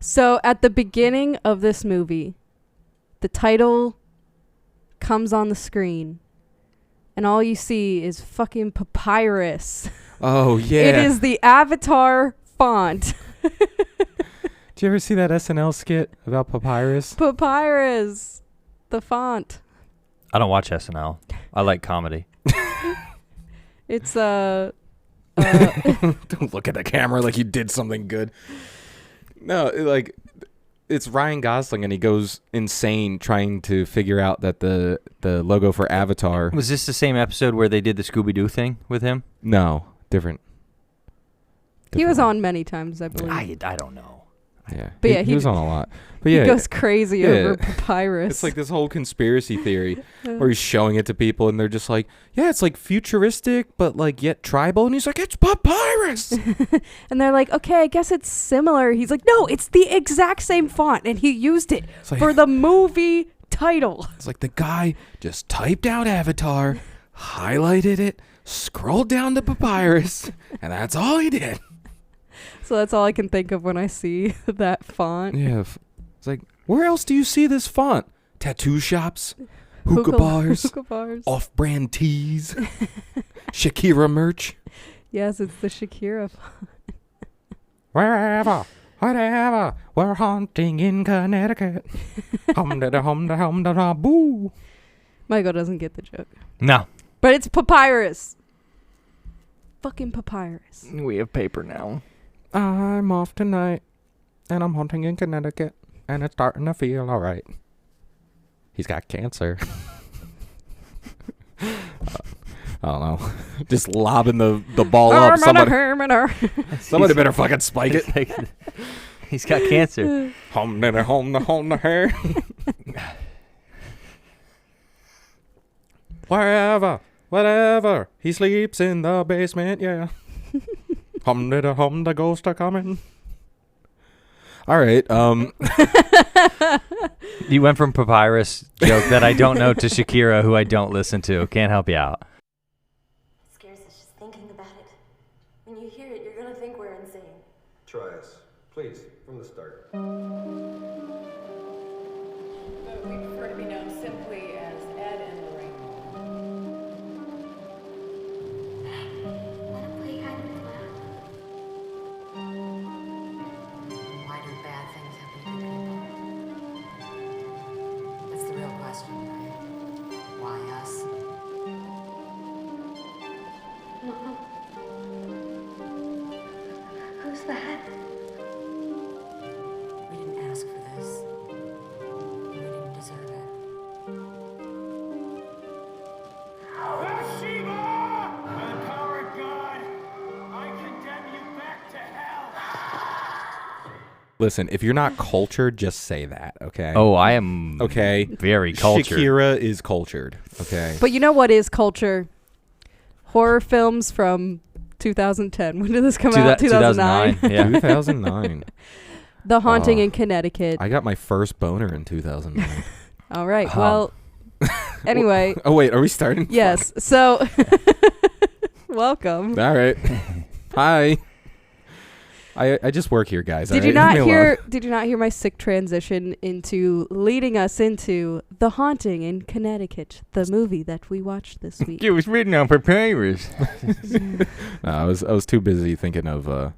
So at the beginning of this movie, the title comes on the screen, and all you see is fucking papyrus. Oh, yeah. It is the Avatar font. Did you ever see that SNL skit about papyrus? Papyrus. The font. I don't watch SNL. I like comedy. It's Don't look at the camera like you did something good. No, it's Ryan Gosling, and he goes insane trying to figure out that the logo for Avatar. Was this the same episode where they did the Scooby-Doo thing with him? No, different. He was on many times, I believe. I don't know. Yeah, But he was on a lot. But he yeah, goes crazy over papyrus. it's like this whole conspiracy theory where he's showing it to people, and they're just like, yeah, it's like futuristic, but like yet tribal. And he's like, it's papyrus. And they're like, okay, I guess it's similar. He's like, no, it's the exact same font. And he used it Like, for the movie title. it's like the guy just typed out Avatar, highlighted it, scrolled down to papyrus, and that's all he did. So that's all I can think of when I see that font. Yeah. It's like, where else do you see this font? Tattoo shops, hookah bars, Hookah bars. off-brand tees, Shakira merch. Yes, it's the Shakira font. Wherever, whatever, we're hunting in Connecticut. Hum-da-da-hum-da-hum-da-da, boo. Michael doesn't get the joke. No. But it's papyrus. Fucking papyrus. We have paper now. I'm off tonight, and I'm hunting in Connecticut, and it's starting to feel all right. He's got cancer. I don't know. Just lobbing the ball up. Somebody better fucking spike it. He's got cancer. Home the hair. Wherever, whatever. He sleeps in the basement, yeah. The ghosts are coming. All right. You went from papyrus joke that I don't know to Shakira, who I don't listen to. Can't help you out. It scares us just thinking about it. When you hear it, you're gonna think we're insane. Try us, please, from the start. But we prefer to be known simply as Ed and Lorraine. Wanna play hide and laugh? Why do bad things happen to good people? That's the real question, right? Why us? Who's that? We didn't ask for this. We didn't deserve it. Shiva! By the power of God, I condemn you back to hell! Listen, if you're not cultured, just say that, okay? Oh, I am Okay. very cultured. Shakira is cultured, okay? But you know what is culture? Horror films from 2010. When did this come out? 2009. Yeah. 2009. The Haunting Oh. in Connecticut. I got my first boner in 2009. All right. Well, anyway. Oh, wait, are we starting? Yes. So, welcome. All right. Hi. I just work here, guys. Did all you right? not Leave me hear? alone. Did you not hear my sick transition into leading us into The Haunting in Connecticut, the movie that we watched this week? It was written on papyrus. No, I was too busy thinking of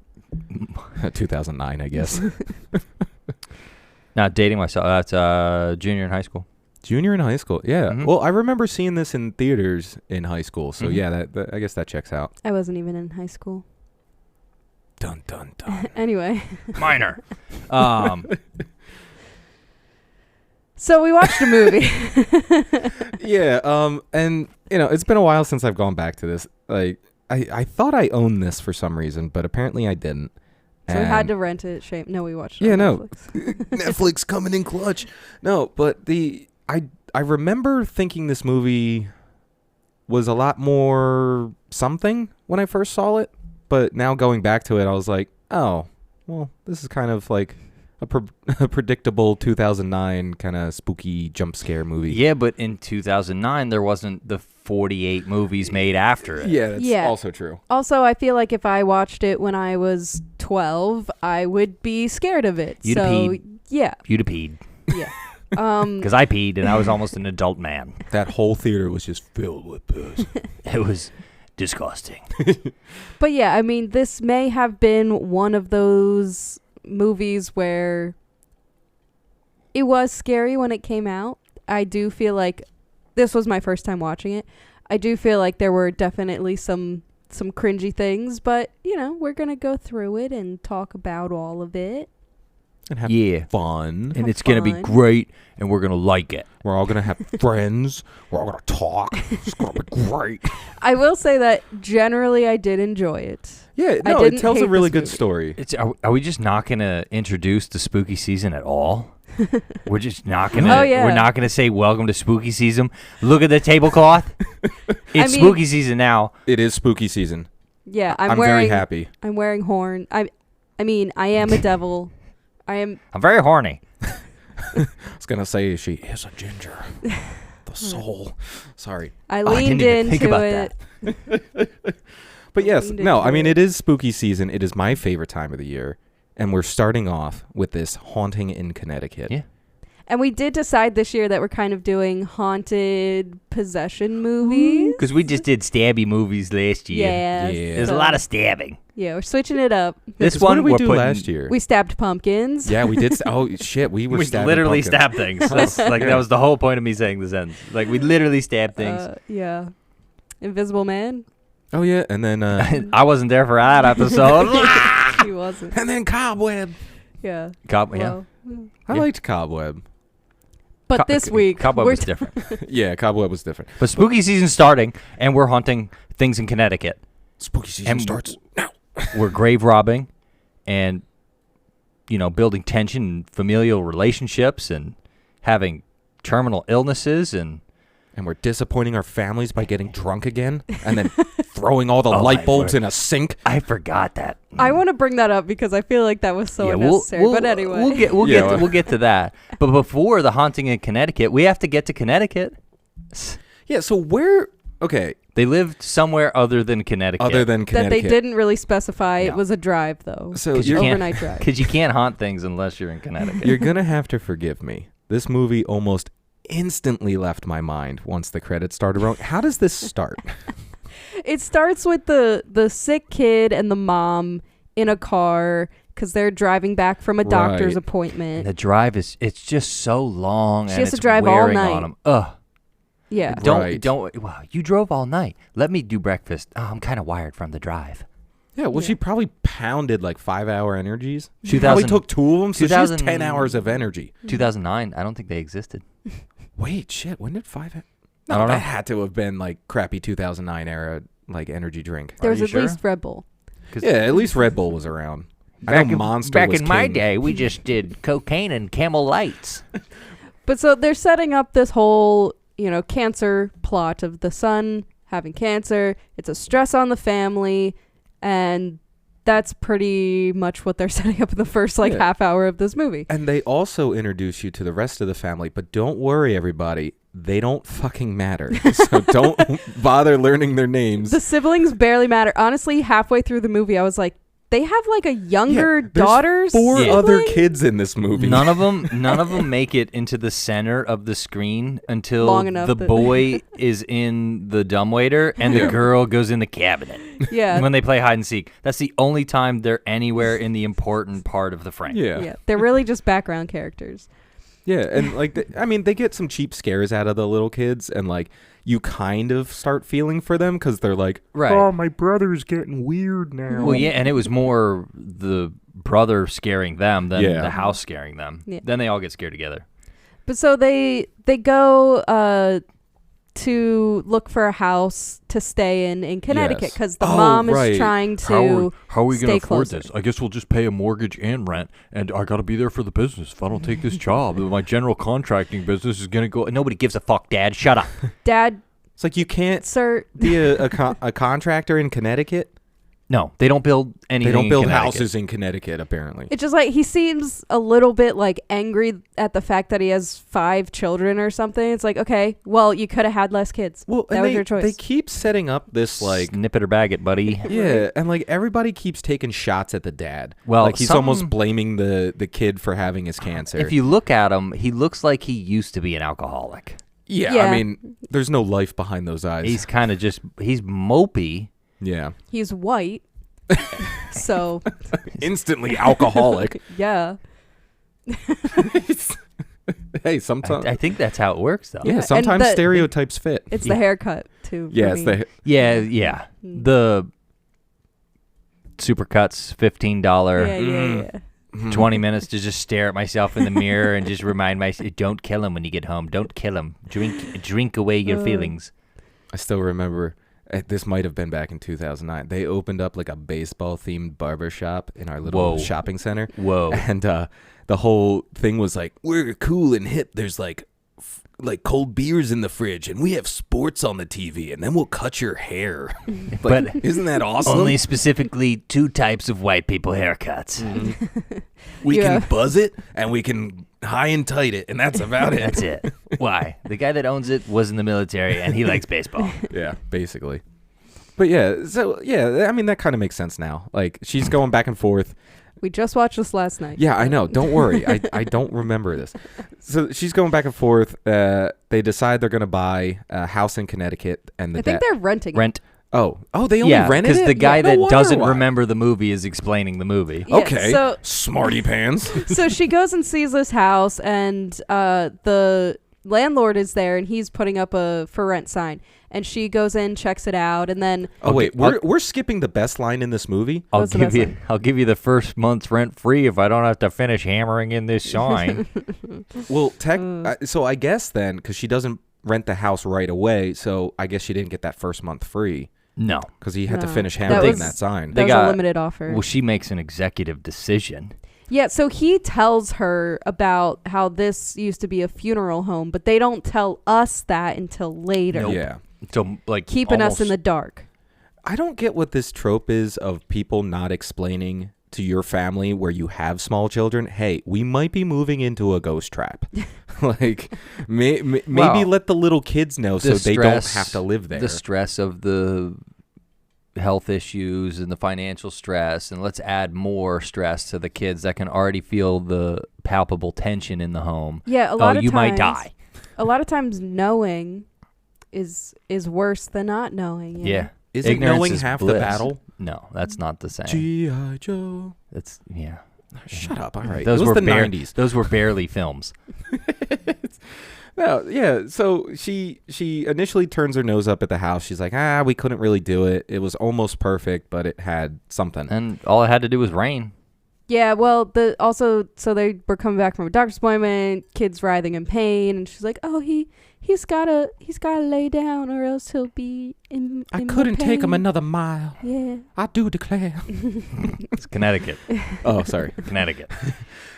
2009, I guess. Not dating myself. That's junior in high school. Junior in high school, yeah. Mhm. Well, I remember seeing this in theaters in high school, so Mhm. yeah, that I guess that checks out. I wasn't even in high school. Dun dun dun. Anyway, Minor. so we watched a movie. Yeah, and it's been a while since I've gone back to this. Like, I thought I owned this for some reason, but apparently I didn't. So we had And- to rent it. Shame. No, we watched it Yeah, on no. Netflix. Netflix coming in clutch. No, but I remember thinking this movie was a lot more something when I first saw it, but now going back to it, I was like, oh, well, this is kind of like a predictable 2009 kind of spooky jump scare movie. Yeah, but in 2009 there wasn't the 48 movies made after it. Yeah, that's Yeah. also true. Also, I feel like if I watched it when I was 12, I would be scared of it. You'd have so, peed. yeah. You'd have peed. Yeah. Because I peed and I was almost an adult man. That whole theater was just filled with piss. It was disgusting. But yeah, I mean, this may have been one of those movies where it was scary when it came out. I do feel like this was my first time watching it. I do feel like there were definitely some cringy things, but, you know, we're going to go through it and talk about all of it. And have Yeah. fun. And Have it's going to be fun. great, and we're going to like it. We're all going to have friends. We're all going to talk. It's going to be great. I will say that generally I did enjoy it. Yeah, I no, it didn't tells a hate really this good movie. story. Are we just not going to introduce the spooky season at all? We're just not going to. Oh, yeah. We're not going to say welcome to spooky season. Look at the tablecloth. It's mean- spooky season now. It is spooky season. Yeah, I'm wearing very happy. I'm wearing horn. I mean, I am a devil. I'm very horny. I was going to say she is a ginger. The soul. Sorry. I Oh, I leaned didn't even think into about it. But yes, leaned no, into I mean, it. it is spooky season. It is my favorite time of the year. And we're starting off with this Haunting in Connecticut. Yeah. And we did decide this year that we're kind of doing haunted possession movies. Because we just did stabby movies last year. Yeah. Yeah. There's a lot of stabbing. Yeah, we're switching it up. This 'Cause one what did we we're do putting, last year? We stabbed pumpkins. Yeah, we did. Oh, shit. We were We stabbing literally pumpkins. stab things. That's like that was the whole point of me saying this end. Like we literally stab things. Yeah. Invisible Man. Oh, yeah. And then I wasn't there for that episode. He wasn't. and then Cobweb. Yeah. yeah. Well, I Yeah. liked Cobweb. but this week, Cobweb we're was different. Yeah, Cobweb was different. But spooky season's starting, and we're hunting things in Connecticut. Spooky season And starts now. We're grave robbing, and building tension in familial relationships, and having terminal illnesses, and And we're disappointing our families by getting drunk again and then throwing all the Oh, light my bulbs word. in a sink. I forgot that. I want to bring that up because I feel like that was so unnecessary. But anyway, we'll get to that. But before the haunting in Connecticut, we have to get to Connecticut. Yeah, so where... Okay, They lived somewhere other than Connecticut. other than that Connecticut. they didn't really specify. It No. was a drive, though. So Because you you're, can't, overnight drive. because you can't haunt things unless you're in Connecticut. you're going to have to forgive me. This movie almost instantly left my mind once the credits started rolling. How does this start? It starts with the sick kid and the mom in a car because they're driving back from a doctor's Right. appointment. The drive it's just so long, She and has to it's drive all wearing night. on them. Ugh. Yeah. Right. Don't. Wow, you drove all night. Let me do breakfast. Oh, I'm kind of wired from the drive. Yeah, well, Yeah. she probably pounded like 5-hour energies. She 2000 probably took 2 of them, so she has 10 2000 hours of energy. 2009. I don't think they existed. Wait, shit, when did 5... I No, don't that know. had to have been like crappy 2009 era like energy drink. There was you at sure? least Red Bull. Yeah, at least Red Bull was around. I know Monster was in my king. day, we just did cocaine and Camel Lights. But so they're setting up this whole, cancer plot of the son having cancer. It's a stress on the family. And that's pretty much what they're setting up in the first Yeah. half hour of this movie. And they also introduce you to the rest of the family, but don't worry, everybody. They don't fucking matter. So don't bother learning their names. The siblings barely matter. Honestly, halfway through the movie, I was like, they have like a younger there's daughter. 4 sibling? other kids in this movie. None of them make it into the center of the screen until Long enough the that- boy is in the dumbwaiter and the Yeah. girl goes in the cabinet. Yeah. When they play hide and seek, that's the only time they're anywhere in the important part of the frame. Yeah. Yeah. They're really just background characters. Yeah, and like, they get some cheap scares out of the little kids, and like, you kind of start feeling for them because they're like, Right. oh, my brother's getting weird now. Well, yeah, and it was more the brother scaring them than Yeah. the house scaring them. Yeah. Then they all get scared together. But so they go to look for a house to stay in Connecticut Yes. because the Oh, mom right. is trying to How are we stay going to afford closer. this? I guess we'll just pay a mortgage and rent, and I got to be there for the business. If I don't take this job, my general contracting business is going to go. Nobody gives a fuck, Dad. Shut up. Dad, It's like you can't sir. be a contractor in Connecticut. No, they don't build anything. They don't build in Connecticut. houses in Connecticut, apparently. It's just like he seems a little bit like angry at the fact that he has 5 children or something. It's like, okay, well, you could have had less kids. Well, That and was they, your choice. they keep setting up this like Nip it or bag it, buddy. yeah, and like everybody keeps taking shots at the dad. Well, like he's some- almost blaming the kid for having his cancer. If you look at him, he looks like he used to be an alcoholic. yeah, Yeah. I mean, there's no life behind those eyes. He's kind of he's mopey. yeah, He's white. So, instantly alcoholic. yeah. Hey, sometimes I think that's how it works, though. yeah, and sometimes the- stereotypes fit. It's the haircut, too. for Yeah, it's me. the Yeah. The Supercuts $15. Yeah, yeah, yeah. 20 minutes to just stare at myself in the mirror and just remind myself, don't kill him when you get home. Don't kill him. Drink away your feelings. I still remember. This might have been back in 2009. They opened up like a baseball-themed barber shop in our little Whoa. shopping center. Whoa. And the whole thing was like, we're cool and hip. There's like cold beers in the fridge, and we have sports on the TV, and then we'll cut your hair. Like, But isn't that awesome? Only specifically 2 types of white people haircuts. we Yeah. can buzz it, and we can high and tight it, and that's about it. That's it. Why? The guy that owns it was in the military and he likes baseball. Yeah, basically. But yeah, so yeah, I mean that kind of makes sense now. Like she's going back and forth. We just watched this last night. Yeah, I know. Don't worry. I don't remember this. So she's going back and forth. They decide they're going to buy a house in Connecticut, and I think they're renting. Rent. Oh, they only Yeah, rented it because the guy No that wonder doesn't why. remember the movie is explaining the movie. Yeah, Okay, so- smarty pants. So she goes and sees this house, and the landlord is there, and he's putting up a for rent sign. And she goes in, checks it out, and then Oh wait, we're skipping the best line in this movie. I'll What's the give best you one? I'll give you the first month's rent free if I don't have to finish hammering in this sign. Well, so I guess then because she doesn't rent the house right away, so I guess she didn't get that first month free No. because he had to No. finish That hammering was- that sign. that was got- a limited offer. Well, she makes an executive decision. Yeah, so he tells her about how this used to be a funeral home, but they don't tell us that until later. Nope. Yeah. So like Keeping us in almost- the dark. I don't get what this trope is of people not explaining to your family where you have small children, hey, we might be moving into a ghost trap. Like, maybe Well, let the little kids know so they don't have to live there. The stress of the health issues and the financial stress, and let's add more stress to the kids that can already feel the palpable tension in the home. Yeah, a lot of you times might die. A lot of times knowing is worse than not knowing. you know? Yeah. Isn't Ignorance knowing is half the bliss. battle? No, that's not the same. G.I. Joe. That's yeah. Shut up. All right. Those it was were the 90s. Those were barely films. No, yeah. So she initially turns her nose up at the house. She's like, we couldn't really do it. It was almost perfect, but it had something. And all it had to do was rain. Yeah, well, so they were coming back from a doctor's appointment, kid's writhing in pain, and she's like, "Oh, he's gotta lay down, or else he'll be in." I in more couldn't take him pain." another mile. Yeah, I do declare. It's Connecticut. Oh, sorry. Connecticut.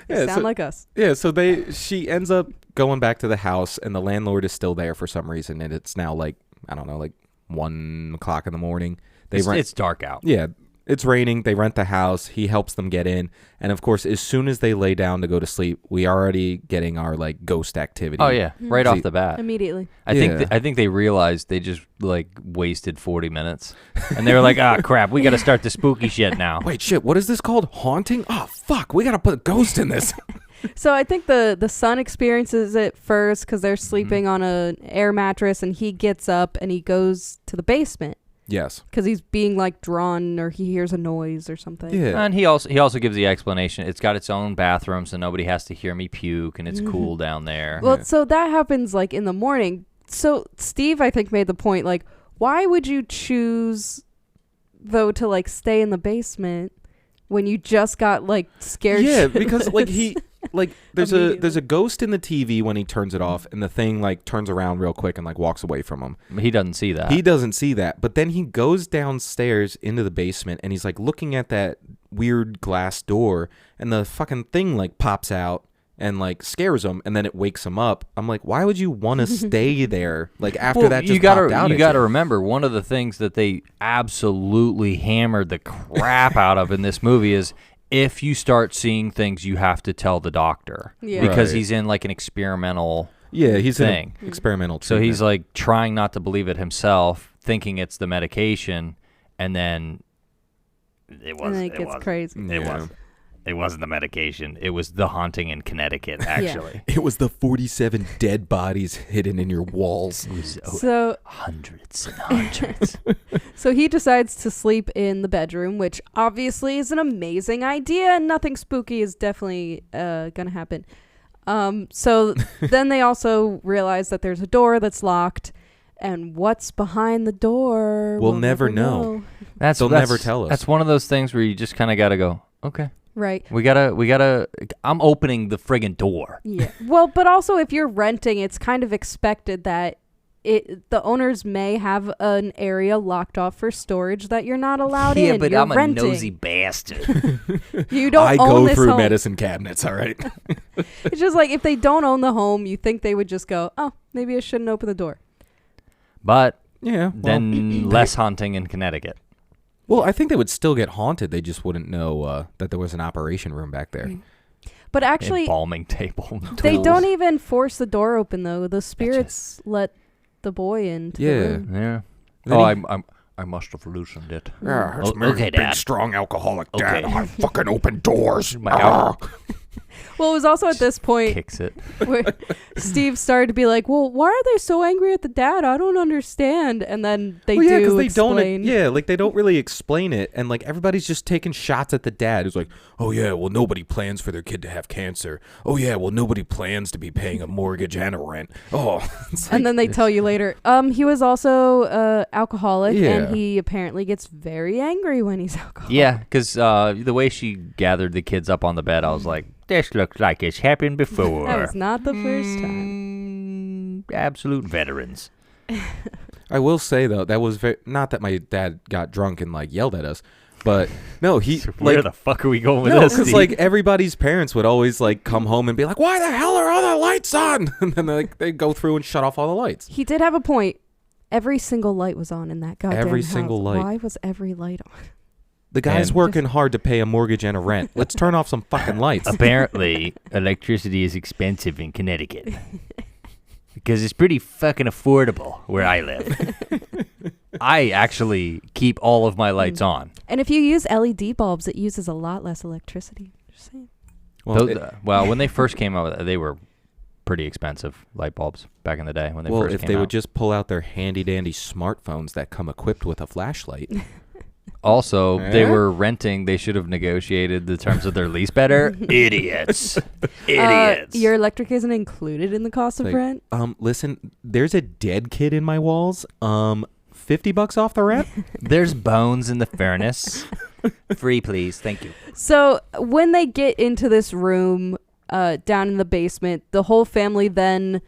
they Yeah, sound so- like us. Yeah, so she ends up going back to the house, and the landlord is still there for some reason, and it's now like, I don't know, like 1 o'clock in the morning. It's dark out. Yeah, it's raining. They rent the house. He helps them get in, and of course, as soon as they lay down to go to sleep, we already getting our like ghost activity. Oh yeah, right off the bat. Immediately. I think they realized they just like wasted 40 minutes, and they were like, "Ah, crap, we got to start the spooky shit now." Wait, shit. What is this called? Haunting? Oh fuck, we gotta put a ghost in this. So I think the son experiences it first because they're sleeping on an air mattress, and he gets up and he goes to the basement Yes. because he's being like drawn, or he hears a noise or something. Yeah. And he also gives the explanation. It's got its own bathroom, so nobody has to hear me puke, and it's cool down there. Well, so that happens like in the morning. So Steve, I think, made the point like, why would you choose though to like stay in the basement when you just got like scared? Yeah, shitless? because like there's Immediately. a ghost in the TV when he turns it off, and the thing like turns around real quick and like walks away from him. He doesn't see that. He doesn't see that, but then he goes downstairs into the basement, and he's like looking at that weird glass door, and the fucking thing like pops out and like scares him, and then it wakes him up. I'm like, why would you want to stay there? Like after Well, that, just you gotta popped out you at gotta remember, one of the things that they absolutely hammered the crap out of in this movie is if you start seeing things, you have to tell the doctor because Right. he's in like an experimental he's thing. in an experimental. So he's treatment. like trying not to believe it himself, thinking it's the medication, and then it And then it gets crazy. It wasn't the medication. It was the haunting in Connecticut, actually. It was the 47 dead bodies hidden in your walls. It was So hundreds and hundreds. So he decides to sleep in the bedroom, which obviously is an amazing idea, and nothing spooky is definitely gonna happen. So then they also realize that there's a door that's locked, and what's behind the door? We'll never know. They'll never tell us. That's one of those things where you just kind of got to go, okay. Right. We gotta, I'm opening the friggin' door. Yeah. Well, but also if you're renting, it's kind of expected that the owners may have an area locked off for storage that you're not allowed in. Yeah, but you're I'm renting. a nosy bastard. You don't I own go this through home. medicine cabinets, all right? It's just like if they don't own the home, you think they would just go, oh, maybe I shouldn't open the door. But Yeah. then less haunting in Connecticut. Well, I think they would still get haunted. They just wouldn't know that there was an operation room back there. But actually, Embalming table. they tools. don't even force the door open, though. The spirits let the boy into the room. Yeah. Then Oh, I must have loosened it. Yeah, it's me, okay, Dad. strong alcoholic dad. Okay. I fucking open doors. Well, it was also at this point Kicks it. where Steve started to be like, well, why are they so angry at the dad? I don't understand. And then they Well, yeah, do they explain. don't. Yeah, like they don't really explain it, and like everybody's just taking shots at the dad. Who's like, "Oh yeah, well nobody plans for their kid to have cancer. Oh yeah, well nobody plans to be paying a mortgage and a rent. Oh." It's like, And then they tell you later, he was also alcoholic, Yeah. and he apparently gets very angry when he's alcoholic. Yeah, because the way she gathered the kids up on the bed, I was like, this looks like it's happened before. That was not the first time. Absolute veterans. I will say though, that was very not that my dad got drunk and like yelled at us, but no, he Where like the fuck are we going with no, this? because Steve? like everybody's parents would always like come home and be like, "Why the hell are all the lights on?" And then like they go through and shut off all the lights. He did have a point. Every single light was on in that goddamn Every house. single light. Why was every light on? The guy's And- working hard to pay a mortgage and a rent. Let's turn off some fucking lights. Apparently, electricity is expensive in Connecticut. Because it's pretty fucking affordable where I live. I actually keep all of my lights on. And if you use LED bulbs, it uses a lot less electricity. Just saying. Well, When they first came out, they were pretty expensive light bulbs back in the day when they well, first if came they out. would just pull out their handy dandy smartphones that come equipped with a flashlight. Also, they Eh? were renting. They should have negotiated the terms of their lease better. Idiots. Idiots. Your electric isn't included in the cost of Like, rent? Listen, there's a dead kid in my walls. $50 off the rent? There's bones in the furnace. Free, please. Thank you. So when they get into this room down in the basement, the whole family then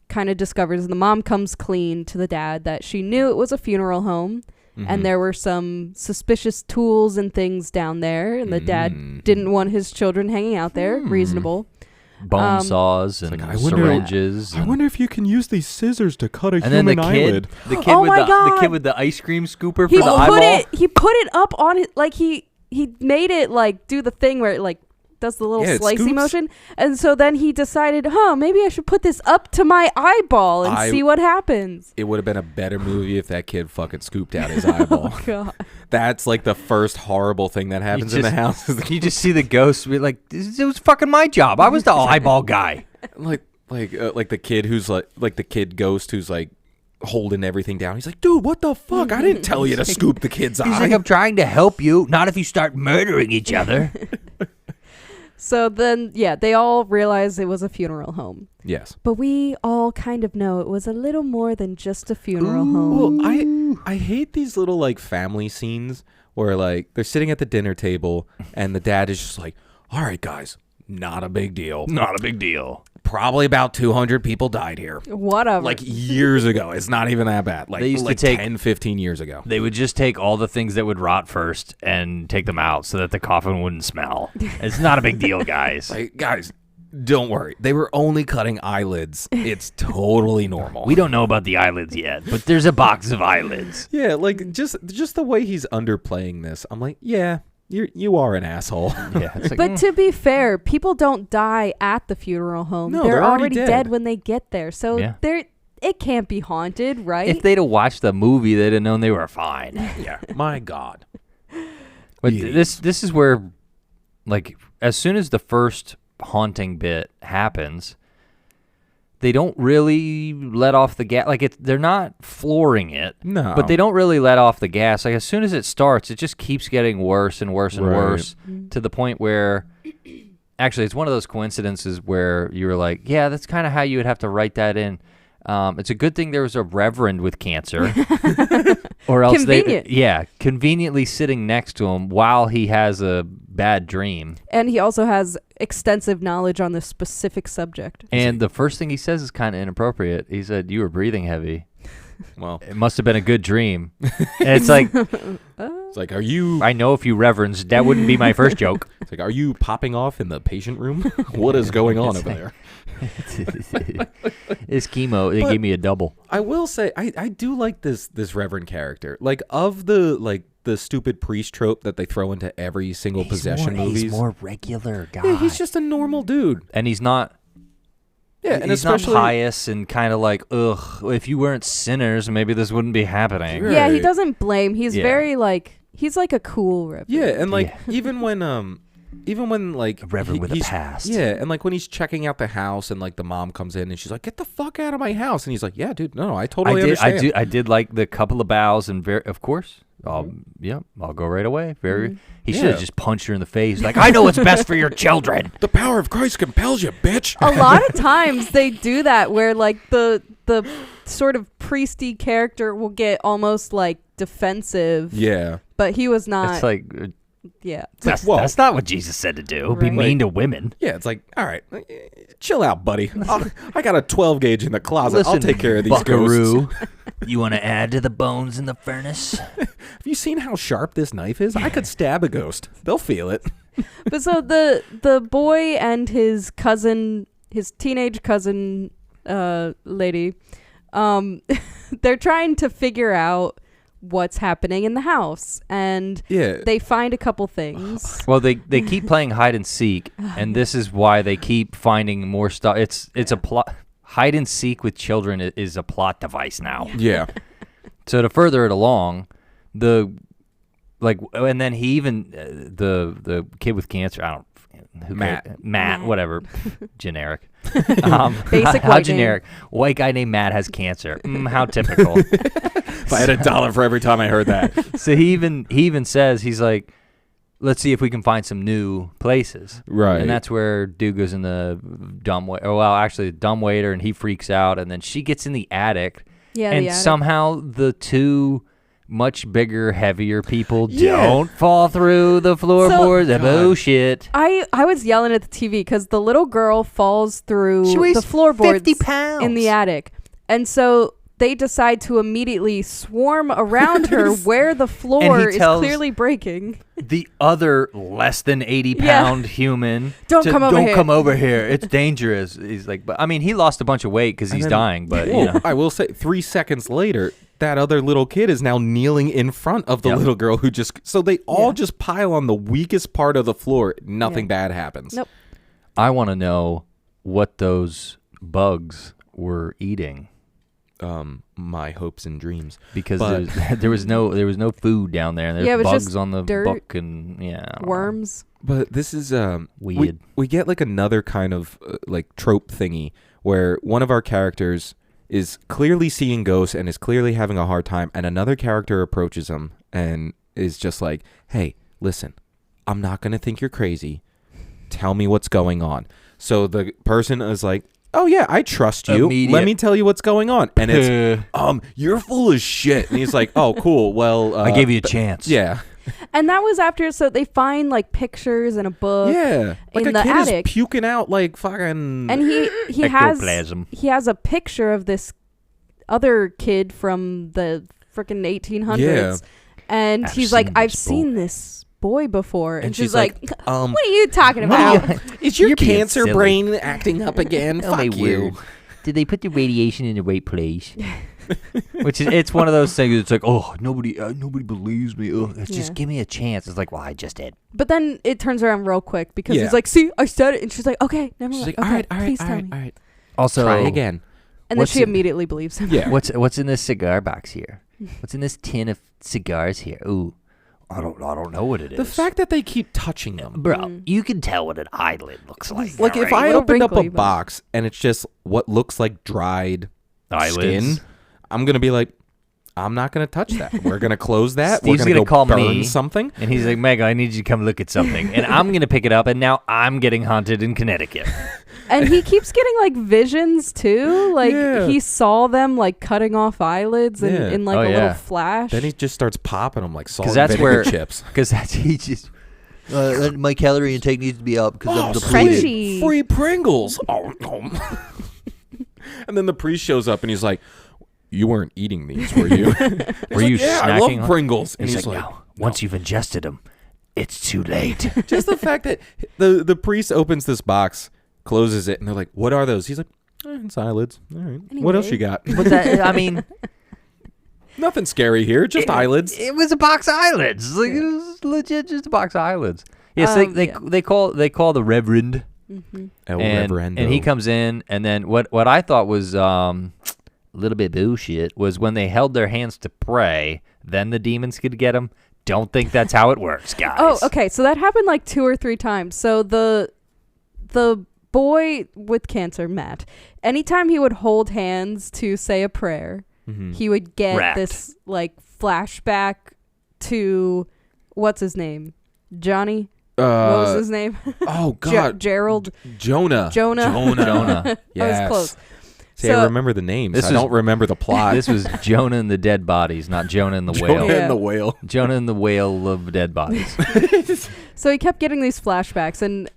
kind of discovers, and the mom comes clean to the dad, that she knew it was a funeral home. And there were some suspicious tools and things down there, and the dad didn't want his children hanging out there. Reasonable. Bone saws and like, I wonder- syringes. I wonder if you can use these scissors to cut a and then human the kid, eyelid. the kid Oh with my the God. kid with the ice cream scooper for He the eyeball. put it up on it, like he made it like do the thing where it like does the little Yeah, it slicey scoops. motion, and so then he decided, maybe I should put this up to my eyeball and see what happens. It would have been a better movie if that kid fucking scooped out his eyeball. God. That's like the first horrible thing that happens in the house. Is You just see the ghost be like, it was fucking my job. I was the eyeball guy. like the kid who's like the kid ghost who's like holding everything down. He's like, dude, what the fuck? I didn't tell you to scoop the kid's He's eye. like, I'm trying to help you, not if you start murdering each other. So then, yeah, they all realize it was a funeral home. Yes. But we all kind of know it was a little more than just a funeral home. Well, I hate these little like family scenes where like they're sitting at the dinner table and the dad is just like, all right, guys, not a big deal. Not a big deal. Probably about 200 people died here. Whatever. Like years ago. It's not even that bad. Like, They used to like take- 10, 15 years ago. They would just take all the things that would rot first and take them out so that the coffin wouldn't smell. It's not a big deal, guys. Like, guys, Don't worry. They were only cutting eyelids. It's totally normal. We don't know about the eyelids yet, but there's a box of eyelids. Yeah, like just the way he's underplaying this. I'm like, yeah, you are an asshole. Yeah, it's like, But to be fair, people don't die at the funeral home. No, they're they're already already dead. when they get there. So Yeah. it can't be haunted, right? if they'd have watched the movie, they'd have known they were fine. Yeah, my God. But Yeah. this is where, like, as soon as the first haunting bit happens, they don't really let off the gas. Like, they're not flooring it. No. But they don't really let off the gas. Like, as soon as it starts, it just keeps getting worse and worse and Right. worse to the point where, actually, it's one of those coincidences where you were like, yeah, that's kind of how you would have to write that in. It's a good thing there was a reverend with cancer, or else Convenient. conveniently sitting next to him while he has a bad dream. And he also has extensive knowledge on this specific subject. And the first thing he says is kind of inappropriate. He said, "You were breathing heavy. Well, It must have been a good dream." And it's like, it's like, are you? I know a few reverends. That wouldn't be my first joke. It's like, are you popping off in the patient room? What is going on over there? It's chemo. They But- gave me a double. I will say, I do like this Reverend character. Like, of the stupid priest trope that they throw into every single possession movies. He's more regular guy. Yeah, he's just a normal dude. and he's not. Yeah, and he's not especially pious and kind of like, ugh. If you weren't sinners, maybe this wouldn't be happening. Right. Yeah, he doesn't blame. He's Yeah. very he's like a cool reverend. Yeah, and like Yeah. even when like A reverend with a he's- past. Yeah, and like when he's checking out the house and like the mom comes in and she's like, "Get the fuck out of my house," and he's like, "Yeah, dude, no, I totally understand." I did like the couple of bows and of course, I'll go right away. He should Yeah. have just punched her in the face. Like, I know what's best for your children. The power of Christ compels you, bitch. A lot of times they do that where like the sort of priesty character will get almost like defensive. Yeah. But he was not. It's like yeah. Well- that's not what Jesus said to do. Be Right. mean to women. Yeah, it's like, all right, chill out, buddy. I got a 12 gauge in the closet. I'll take care of these buckaroo. ghosts. You want to add to the bones in the furnace? Have you seen how sharp this knife is? I could stab a ghost. They'll feel it. But so the boy and his cousin, his teenage cousin, lady, they're trying to figure out what's happening in the house, and Yeah. they find a couple things. Well, they keep playing hide and seek, and this is why they keep finding more stuff. It's a plot. Hide and seek with children is a plot device now. Yeah. So to further it along, and then he even the kid with cancer. I don't. Who Matt. cares? Matt, whatever, generic. Basic how white name. generic. White guy named Matt has cancer. How typical. If I had $1 for every time I heard that. So he even says, he's like, let's see if we can find some new places. Right. And that's where dude goes in the dumb waiter, and he freaks out, and then she gets in the attic, Yeah, and the attic. somehow the two much bigger, heavier people Yeah. don't fall through the floorboards. Bullshit. I was yelling at the TV because the little girl falls through She weighs the floorboards 50 pounds. in the attic, and so they decide to immediately swarm around her where the floor is tells- clearly breaking. The other less than 80-pound human. Don't come over Don't here." come over here. It's dangerous. He's like, but I mean, he lost a bunch of weight because he's then- dying. But Well, you know, I will say 3 seconds later, that other little kid is now kneeling in front of the Yep. little girl who just. So they all Yeah. just pile on the weakest part of the floor. Nothing Yeah. bad happens. Nope. I want to know what those bugs were eating My hopes and dreams. because But- there was no food down there. And there's Yeah, it was bugs just on the dirt, book and I don't know. Worms. But this is Weird. We get like another kind of like trope thingy where one of our characters is clearly seeing ghosts and is clearly having a hard time, and another character approaches him and is just like, "Hey, listen, I'm not gonna think you're crazy. Tell me what's going on." So the person is like, "Oh yeah, I trust you. Immediate- Let me tell you what's going on." And it's, "You're full of shit." And he's like, "Oh, cool. Well, I gave you a chance. yeah." And that was after, so they find like pictures in a book. Yeah, like in a the kid attic. is puking out like fucking. And he Ectoplasm. has a picture of this other kid from the freaking 1800s. Yeah. And I've he's like, seen I've this seen this boy before. And she's like, what what are you talking about? is your You're being cancer silly. brain acting up again? Fuck you. Did they put the radiation in the right place? Which is, it's one of those things. It's like, oh, nobody believes me. Oh, it's just give me a chance. It's like, well, I just did. But then it turns around real quick because Yeah. he's like, see, I said it. And she's like, okay, never She's mind. like, Okay, all right, please tell me. all right. Also, Try again. And then What's she it- immediately believes him. Yeah. what's in this cigar box here? What's in this tin of cigars here? Ooh, I don't know what it is. The fact that they keep touching them. Bro, you can tell what an eyelid looks like. Like if I Little opened up a wrinkly, but- box and it's just what looks like dried eyelids. skin, I'm gonna be like, I'm not gonna touch that. We're gonna close that. Steve's We're gonna gonna go call burn me. something. And he's like, Meg, I need you to come look at something. And I'm going to pick it up, and now I'm getting haunted in Connecticut. And he keeps getting like visions too. Like Yeah. he saw them like cutting off eyelids and Yeah. in like Oh, a yeah. little flash. Then he just starts popping them like salt Because and that's vinegar where chips. Because that's he just. My calorie intake needs to be up because I'm sweet. depleted. Crunchy. Free Pringles. Oh, no. And then the priest shows up and he's like, "You weren't eating these, were you?" Were you Yeah, I snacking love on- Pringles. And He's he's like, like, no. Once you've ingested them, it's too late. just the fact that the priest opens this box, closes it, and they're like, "What are those?" He's like, "It's eyelids. All right. What else you got?" But that, I mean, Nothing scary here, just eyelids. it was a box of eyelids. Like, it was legit just a box of eyelids. Yes, they call the Reverend. El and, Reverendo. and he comes in, and then what I thought was a little bit bullshit was when they held their hands to pray, then the demons could get them. Don't think that's how it works, guys. Oh, okay. So that happened like 2 or 3 times. So the boy with cancer, Matt, anytime he would hold hands to say a prayer, he would get Wrapped. this like flashback to what's his name? Johnny? What was his name? Oh God, Gerald. Jonah. Jonah. Yes. I was close. See, So- I remember the names. This I is- don't remember the plot. This was Jonah and the dead bodies, not Jonah and the whale. Jonah Yeah. and the whale. Jonah and the whale of dead bodies. So he kept getting these flashbacks, and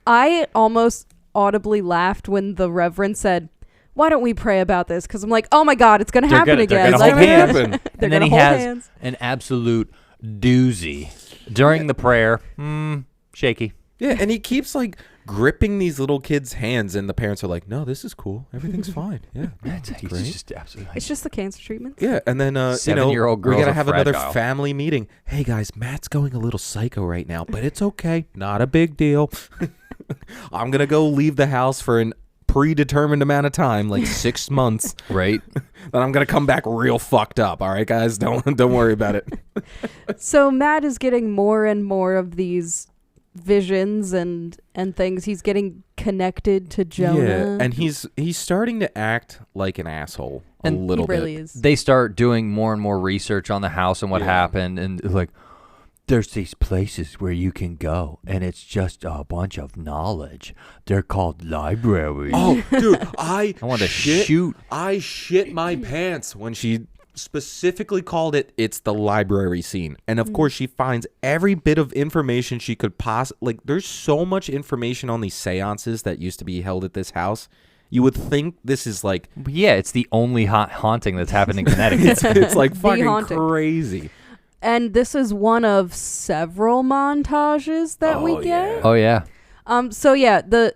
I almost audibly laughed when the Reverend said, "Why don't we pray about this?" Because I'm like, "Oh my God, it's gonna happen again." They're Like, gonna hold hands. happen. They're And then gonna he hold has hands. an absolute doozy during the prayer. Shaky. Yeah, and he keeps like gripping these little kids' hands, and the parents are like, "No, this is cool. Everything's fine." Yeah, It's great. just absolutely. It's just the cancer treatments. Yeah, and then 7-year-old we girls gotta are have another fragile. family meeting. Hey guys, Matt's going a little psycho right now, but it's okay. Not a big deal. I'm gonna go leave the house for an predetermined amount of time, like 6 months. Right. Then I'm gonna come back real fucked up. All right, guys, don't worry about it. So Matt is getting more and more of these visions and things. He's getting connected to Jonah. Yeah, and he's starting to act like an asshole a And little he really bit. is. They start doing more and more research on the house and what Yeah. happened, and like, there's these places where you can go, and it's just a bunch of knowledge. They're called libraries. Oh, dude, I wanted to shit, shoot. I shit my pants when she specifically called it's the library scene. And of course she finds every bit of information she could like there's so much information on these seances that used to be held at this house. You would think this is like Yeah, it's the only haunting that's happened in Connecticut. it's like fucking haunting. crazy. And this is one of several montages that we get. Oh yeah. So yeah, the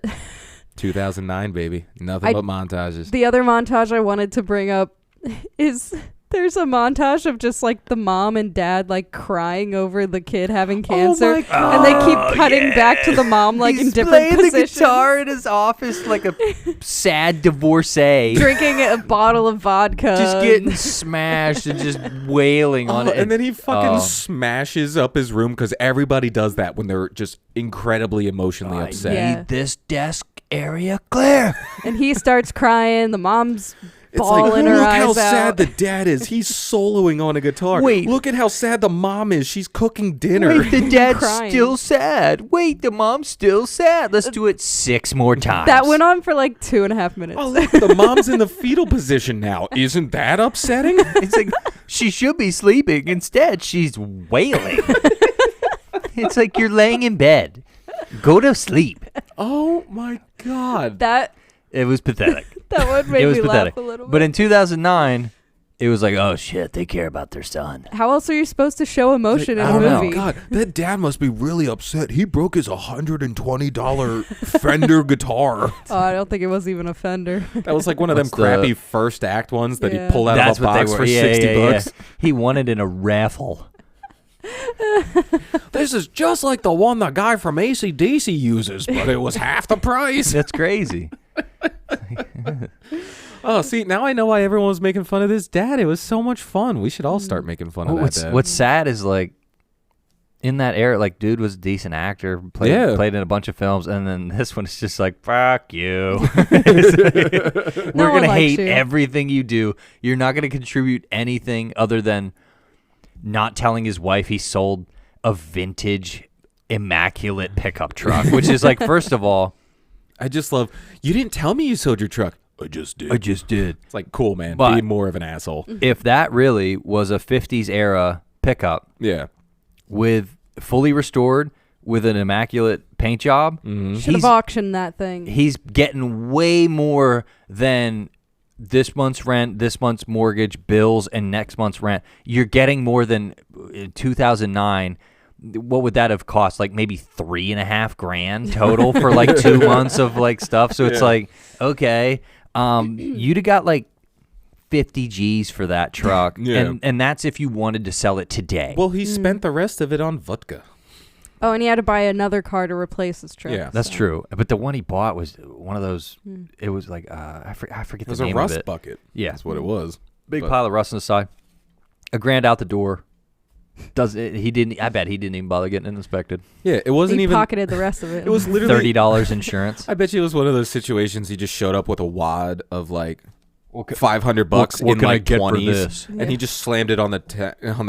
2009, baby. Nothing but montages. the other montage I wanted to bring up is there's a montage of just like the mom and dad like crying over the kid having cancer, my God. and they keep cutting back to the mom like in different positions, the guitar in his office like a sad divorcee. drinking a bottle of vodka, Just getting smashed and just wailing on it. And then he fucking Oh. smashes up his room because everybody does that when they're just incredibly emotionally upset. Yeah. Need this desk area clear. and he starts crying. The mom's It's like, bawling look her how eyes sad out. the dad is. He's soloing on a guitar. Wait. Look at how sad the mom is. She's cooking dinner. Wait, the dad's Crying. still sad. Wait, the mom's still sad. Let's do it 6 more times. That went on for like 2.5 minutes. Oh, look, the mom's in the fetal position now. Isn't that upsetting? It's like she should be sleeping. Instead, she's wailing. It's like you're laying in bed. Go to sleep. Oh my God. that It was pathetic. that would make It was me pathetic. laugh a little bit. But in 2009, it was like, oh shit, they care about their son. How else are you supposed to show emotion in a I don't know. movie? God, that dad must be really upset. He broke his $120 Fender guitar. Oh, I don't think it was even a Fender. That was like one of them What's the- crappy first act ones that Yeah. he pulled out That's of a what they box were. for Yeah, 60 yeah, bucks. yeah. He won it in a raffle. This is just like the one the guy from AC/DC uses, but it was half the price. That's crazy. Oh, see, now I know why everyone was making fun of this dad. It was so much fun. We should all start making fun of that dad. What's sad is like in that era, like dude was a decent actor, played in a bunch of films, and then this one is just like fuck you. We're No one gonna likes hate you. everything you do. You're not gonna contribute anything other than not telling his wife he sold a vintage immaculate pickup truck, which is like, first of all, I just love, you didn't tell me you sold your truck. I just did. It's like, cool, man. But- Be more of an asshole. if that really was a 50s era pickup Yeah. with fully restored with an immaculate paint job, Should have auctioned that thing. he's getting way more than this month's rent, this month's mortgage, bills, and next month's rent. You're getting more than in 2009. What would that have cost? Like maybe $3,500 total for like 2 months of like stuff. So it's like, okay, you'd have got like 50 G's for that truck. Yeah. And that's if you wanted to sell it today. Well, he spent the rest of it on vodka. Oh, and he had to buy another car to replace his truck. Yeah. That's so. true. But the one he bought was one of those, it was like, I forget It was the a name rust of it. bucket. Yeah. That's what it was. Big But- pile of rust on the side. A grand out the door. He didn't. I bet he didn't even bother getting it inspected. Yeah, it wasn't He even. pocketed the rest of it. It was literally $30 insurance. I bet you it was one of those situations he just showed up with a wad of like Okay. $500 what in can I like get for 20s, this? and he just slammed it on the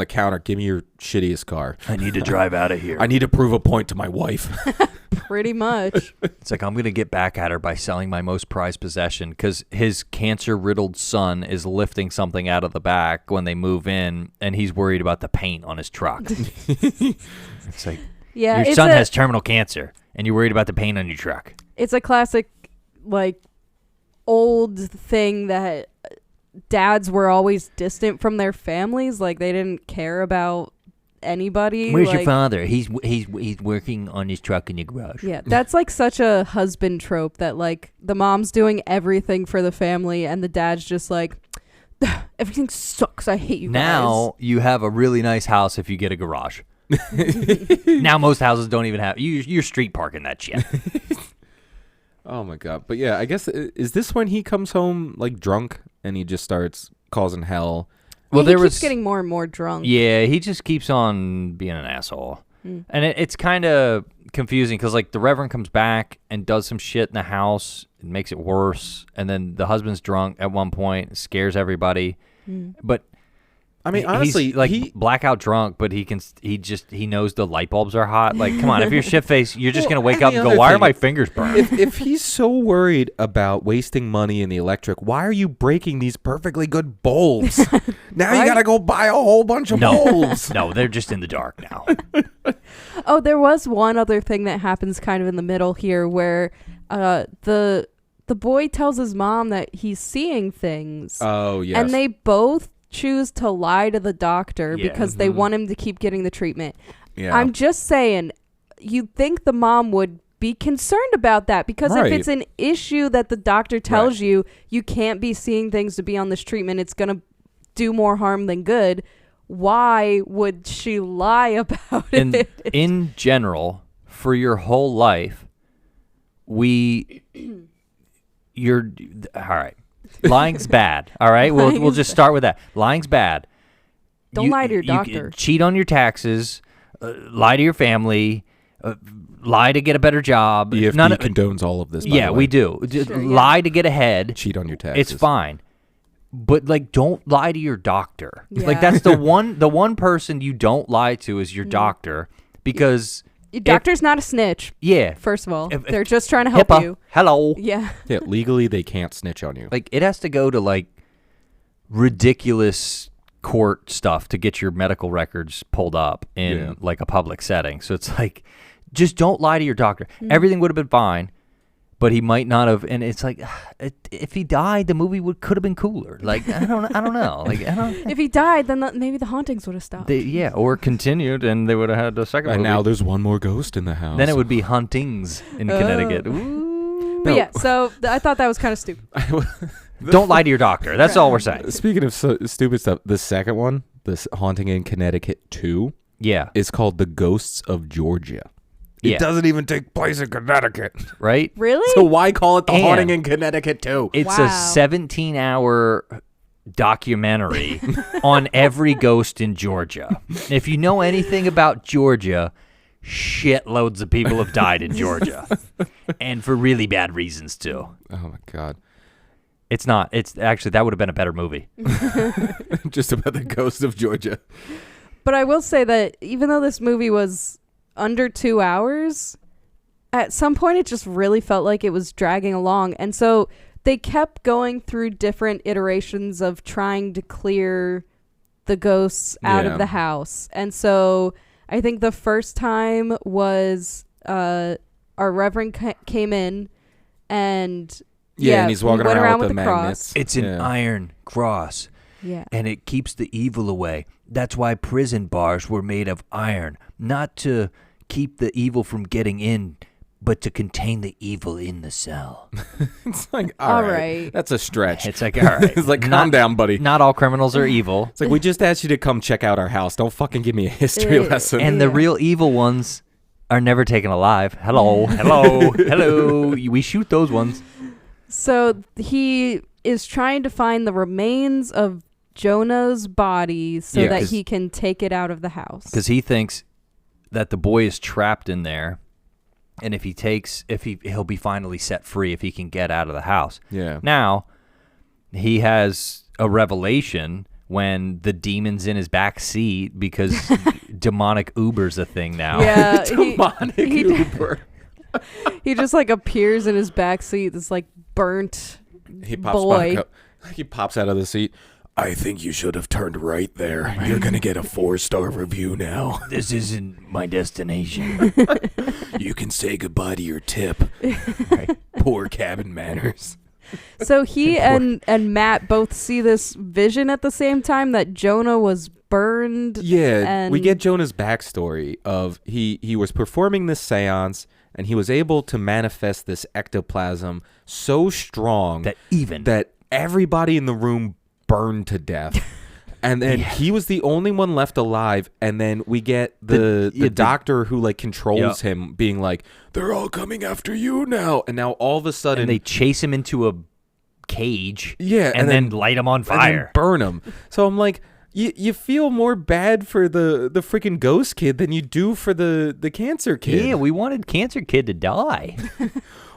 counter. Give me your shittiest car. I need to drive out of here. I need to prove a point to my wife. Pretty much. It's like I'm gonna get back at her by selling my most prized possession because his cancer-riddled son is lifting something out of the back when they move in, and he's worried about the paint on his truck. It's like Yeah, your it's son a, has terminal cancer, and you're worried about the paint on your truck. It's a classic, like, old thing that dads were always distant from their families. Like, they didn't care about anybody. Where's your like, father? He's working on his truck in your garage. Yeah, that's like such a husband trope that like the mom's doing everything for the family and the dad's just like, everything sucks. I hate you Now you have a really nice house if you get a garage. Now most houses don't even have you're street parking that shit. Oh my god! But yeah, I guess is this when he comes home like drunk and he just starts causing hell? Well, he there keeps was getting more and more drunk. Yeah, he just keeps on being an asshole. And it's kind of confusing because, like, the Reverend comes back and does some shit in the house and makes it worse. And then the husband's drunk at one point, scares everybody. But I mean, he's, honestly, like blackout drunk, but he knows the light bulbs are hot. Like, come on, if you're shit faced, you're just Well, gonna wake and up the and go, other "Why are thing- my fingers burned?" if he's so worried about wasting money in the electric, why are you breaking these perfectly good bulbs? Now you Right? gotta go buy a whole bunch of bulbs. No, they're just in the dark now. Oh, there was one other thing that happens kind of in the middle here where the boy tells his mom that he's seeing things. Oh yes. And they both choose to lie to the doctor Yeah. because they want him to keep getting the treatment. yeah. I'm just saying, you'd think the mom would be concerned about that because Right. if it's an issue that the doctor tells you can't be seeing things to be on this treatment, it's going to do more harm than good. Why would she lie about And it? in general, for your whole life, you're all right. Lying's bad. All right, we'll Lying is just start with that. Lying's bad. Don't lie to your you doctor. cheat on your taxes. Lie to your family. Lie to get a better job. EFD condones all of this. By yeah, the way. we do. Lie to get ahead. Cheat on your taxes. It's fine. But like, don't lie to your doctor. Like, Yeah. that's the one person you don't lie to is your doctor, because Your doctor's not a snitch, yeah, first of all. If- They're just trying to help HIPAA. you. Hello. Yeah. Yeah, legally they can't snitch on you. Like, it has to go to like ridiculous court stuff to get your medical records pulled up in like a public setting. So it's like, just don't lie to your doctor. Everything would have been fine. but he might not have. And it's like, if he died, the movie could have been cooler. Like I don't know. Like I don't. If he died, then maybe the hauntings would have stopped. Or continued, and they would have had the second. And movie. now there's one more ghost in the house. Then it would be hauntings in Connecticut. Ooh. But yeah, so I thought that was kind of stupid. Don't lie to your doctor. That's all we're saying. Speaking of stupid stuff, the second one, this Haunting in Connecticut 2, is called The Ghosts of Georgia. It doesn't even take place in Connecticut. Right? Really? So why call it The Haunting in Connecticut 2? It's a 17-hour documentary on every ghost in Georgia. If you know anything about Georgia, shitloads of people have died in Georgia. And for really bad reasons, too. Oh, my God. It's not. It's actually, that would have been a better movie. Just about the ghost of Georgia. But I will say that even though this movie was under 2 hours, at some point it just really felt like it was dragging along. And so they kept going through different iterations of trying to clear the ghosts out of the house. And so I think the first time was our Reverend came in and... Yeah, and he's walking around with the magnets. It's an iron cross. Yeah. And it keeps the evil away. That's why prison bars were made of iron. Not to keep the evil from getting in, but to contain the evil in the cell. It's like, all right. That's a stretch. It's like, all right. It's like, calm down, buddy. Not all criminals are evil. It's like, we just asked you to come check out our house. Don't fucking give me a history lesson. And the real evil ones are never taken alive. Hello. We shoot those ones. So he is trying to find the remains of Jonah's body so that he can take it out of the house. Because he thinks that the boy is trapped in there, and he'll be finally set free if he can get out of the house. Yeah. Now, he has a revelation when the demon's in his back seat because demonic Uber's a thing now. Yeah. Demonic Uber. He just like appears in his back seat, this like burnt boy. He pops out of the seat. I think you should have turned right there. You're going to get a 4-star review now. This isn't my destination. You can say goodbye to your tip. Right. Poor cabin manners. So he and Matt both see this vision at the same time that Jonah was burned. Yeah, we get Jonah's backstory of he was performing this seance and he was able to manifest this ectoplasm so strong that everybody in the room burned to death. And then he was the only one left alive. And then we get the doctor who like controls him being like, they're all coming after you now. And now all of a sudden and they chase him into a cage. Yeah. And then light him on fire. And then burn him. So I'm like, you feel more bad for the freaking ghost kid than you do for the cancer kid. Yeah, we wanted cancer kid to die.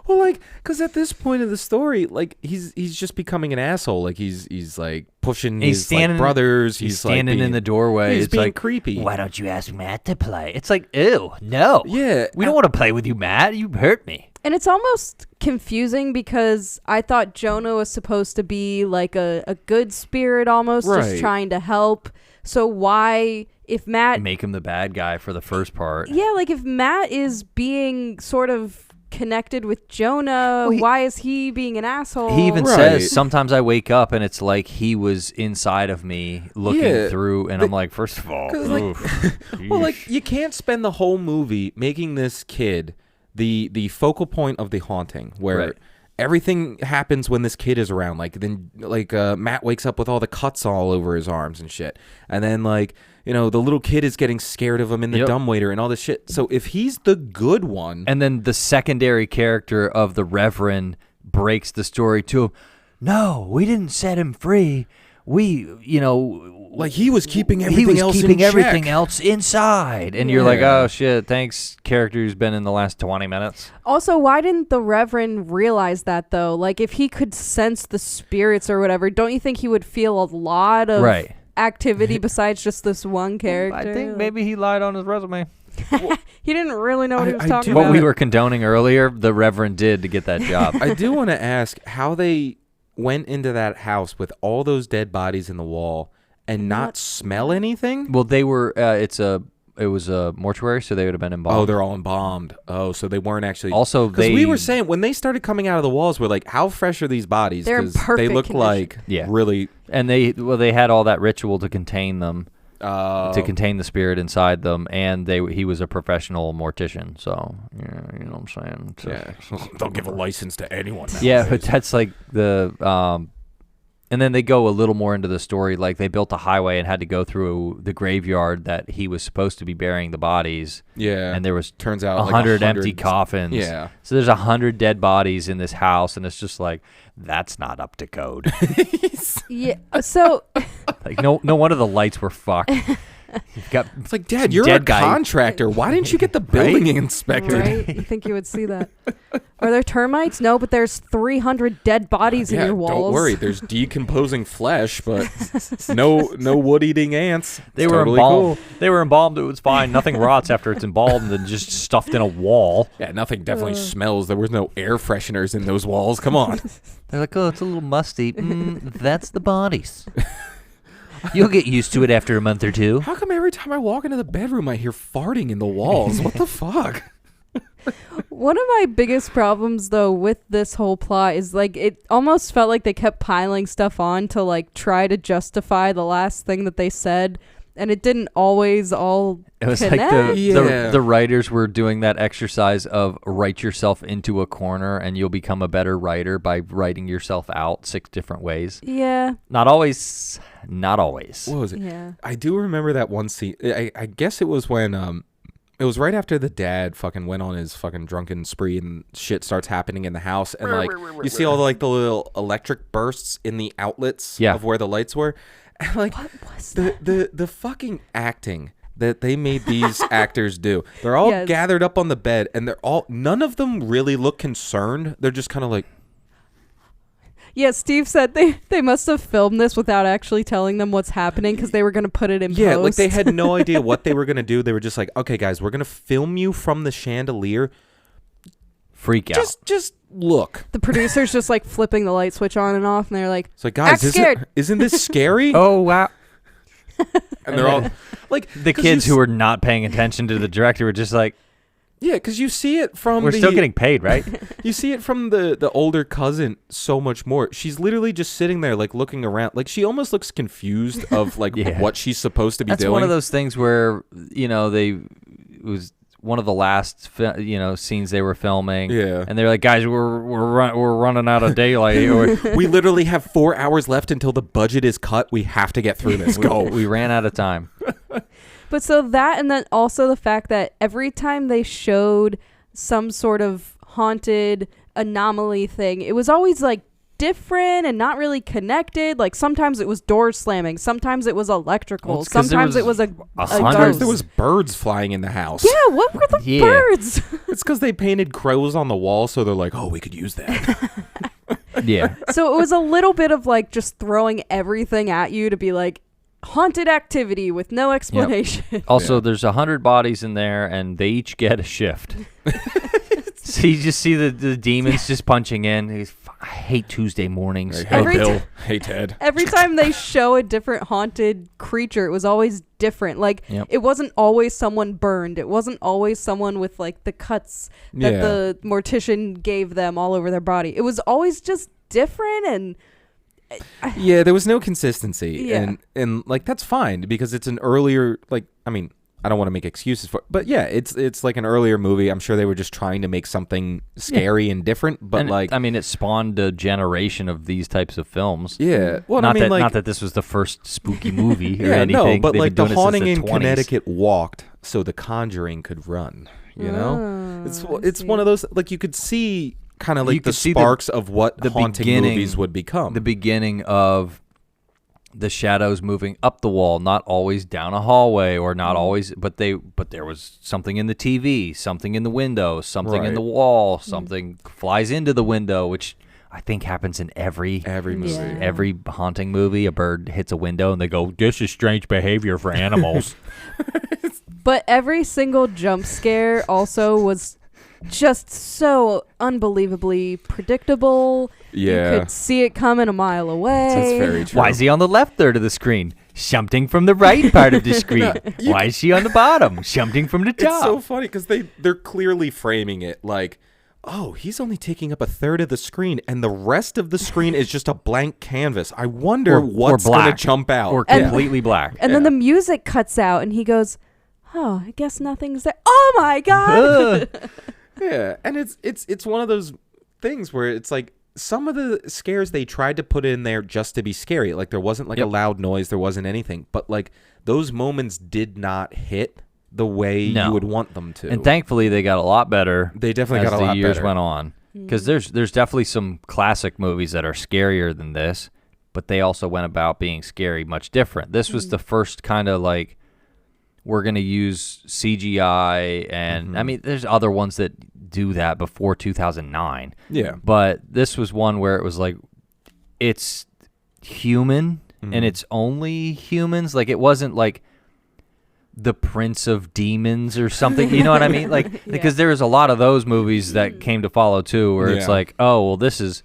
Well, like, because at this point of the story, like, he's just becoming an asshole. Like, he's like pushing his like, brothers. He's standing like in the doorway. He's it's being like creepy. Why don't you ask Matt to play? It's like, ew, no. Yeah, we don't want to play with you, Matt. You hurt me. And it's almost confusing because I thought Jonah was supposed to be like a good spirit almost, just trying to help. So why, if Matt... Make him the bad guy for the first part. Yeah, like if Matt is being sort of connected with Jonah, why is he being an asshole? He even says, sometimes I wake up and it's like he was inside of me looking through, and I'm like, first of all... Well, like, you can't spend the whole movie making this kid the focal point of the haunting, where everything happens when this kid is around. Like then, like Matt wakes up with all the cuts all over his arms and shit, and then like the little kid is getting scared of him in the dumbwaiter and all this shit. So if he's the good one, and then the secondary character of the Reverend breaks the story to him. No, we didn't set him free. We, like he was keeping everything else inside. And you're like, oh shit, thanks, character who's been in the last 20 minutes. Also, why didn't the Reverend realize that though? Like if he could sense the spirits or whatever, don't you think he would feel a lot of activity besides just this one character? I think maybe he lied on his resume. He didn't really know what he was talking about. What we were condoning earlier, the Reverend did to get that job. I do want to ask how they went into that house with all those dead bodies in the wall and not smell anything. Well, they were. It's a it was a mortuary, so they would have been embalmed. Oh, they're all embalmed. Oh, so they weren't actually. Also, because we were saying when they started coming out of the walls, we're like, how fresh are these bodies? They're in Because they perfect look condition. like really. And they had all that ritual to contain them, Oh. to contain the spirit inside them, and he was a professional mortician. So you know what I'm saying? Yeah, they'll give a license to anyone. Yeah, but that's like the. And then they go a little more into the story, like they built a highway and had to go through the graveyard that he was supposed to be burying the bodies. Yeah, and there was turns out 100 empty coffins. Yeah, so there's 100 dead bodies in this house, and it's just like that's not up to code. Yeah. So like no wonder the lights were fucked. You've got it's like, Dad, you're a contractor. Why didn't you get the building inspected? Right? You think you would see that? Are there termites? No, but there's 300 dead bodies in your walls. Don't worry. There's decomposing flesh, but no wood-eating ants. They It's were totally embalmed. cool. They were embalmed. It was fine. Nothing rots after it's embalmed and just stuffed in a wall. Yeah, nothing definitely smells. There was no air fresheners in those walls. Come on. They're like, oh, it's a little musty. That's the bodies. You'll get used to it after a month or two. How come every time I walk into the bedroom, I hear farting in the walls? What the fuck? One of my biggest problems, though, with this whole plot is, like, it almost felt like they kept piling stuff on to, like, try to justify the last thing that they said, and it didn't always all It was connect. like Yeah. the writers were doing that exercise of write yourself into a corner and you'll become a better writer by writing yourself out 6 different ways. Yeah. Not always. Not always. What was it? Yeah. I do remember that one scene. I guess it was when it was right after the dad fucking went on his fucking drunken spree and shit starts happening in the house, and like you see all the little electric bursts in the outlets of where the lights were. And like What was that? the fucking acting that they made these actors do. They're all Yes. gathered up on the bed, and none of them really look concerned. They're just kind of like, Yeah, Steve said they must have filmed this without actually telling them what's happening because they were going to put it in yeah, post. like they had no idea what they were going to do. They were just like, okay, guys, we're going to film you from the chandelier. Freak out. Just look. The producers just like flipping the light switch on and off, and they're like, It's like, guys, Act scared. isn't this scary? Oh, wow. And they're all like, The kids who were not paying attention to the director were just like, yeah, because you see it from we're still getting paid, right? you see it from the older cousin so much more. She's literally just sitting there like looking around, like she almost looks confused of like Yeah. what she's supposed to be That's doing. one of those things where, it was one of the last scenes they were filming. Yeah. And they're like, guys, we're running out of daylight. We literally have 4 hours left until the budget is cut. We have to get through this. Go. We ran out of time. But so that, and then also the fact that every time they showed some sort of haunted anomaly thing, it was always like different and not really connected. Like sometimes it was doors slamming, sometimes it was electrical, Well, it's 'cause there sometimes it was was a hundreds- ghost. There was birds flying in the house. Yeah, what were the Yeah. birds? It's because they painted crows on the wall, so they're like, oh, we could use that. Yeah. So it was a little bit of like just throwing everything at you to be like haunted activity with no explanation. Also, there's 100 bodies in there, and they each get a shift. So you just see the demons just punching in. I hate Tuesday mornings. Hey, Every Bill. ti- Hey, Ted. Every time they show a different haunted creature, it was always different. Like Yep. it wasn't always someone burned. It wasn't always someone with like the cuts that Yeah. the mortician gave them all over their body. It was always just different, and Yeah, there was no consistency. Yeah. And like that's fine because it's an earlier I don't want to make excuses for it, but yeah, it's like an earlier movie. I'm sure they were just trying to make something scary and different, but And like it spawned a generation of these types of films. yeah. Well, not I mean not that this was the first spooky movie or yeah, anything. no, but They've like been the doing it since haunting in 20s. Connecticut walked so the Conjuring could run, you know? Oh, I It's see. one of those like you could see kind of You like the could see the- sparks of what the haunting beginning- movies would become. The beginning of the shadows moving up the wall, not always down a hallway or not always, but there was something in the TV, something in the window, something in Right. the wall, something flies into the window, which I think happens in every movie. Yeah. every haunting movie. A bird hits a window and they go, "This is strange behavior for animals." But every single jump scare also was just so unbelievably predictable. Yeah. You could see it coming a mile away. That's very true. Why is he on the left third of the screen? Something from the right part of the screen. Why is she on the bottom? Something from the top. It's so funny because they're clearly framing it like, oh, he's only taking up a third of the screen, and the rest of the screen is just a blank canvas. I wonder what's going to jump out. Or completely black. And then the music cuts out, and he goes, "Oh, I guess nothing's there." Oh my god! Yeah, and it's one of those things where it's like some of the scares they tried to put in there just to be scary. Like there wasn't like a loud noise, there wasn't anything, but like those moments did not hit the way you would want them to. And thankfully, they got a lot better. They definitely got a lot better as the years went on. Because there's definitely some classic movies that are scarier than this, but they also went about being scary much different. This was the first kind of like, we're going to use CGI, and I mean, there's other ones that do that before 2009. Yeah. But this was one where it was like, it's human, and it's only humans. Like, it wasn't like the Prince of Demons or something. You know what I mean? Like, because there was a lot of those movies that came to follow, too, where it's like, oh, well, this is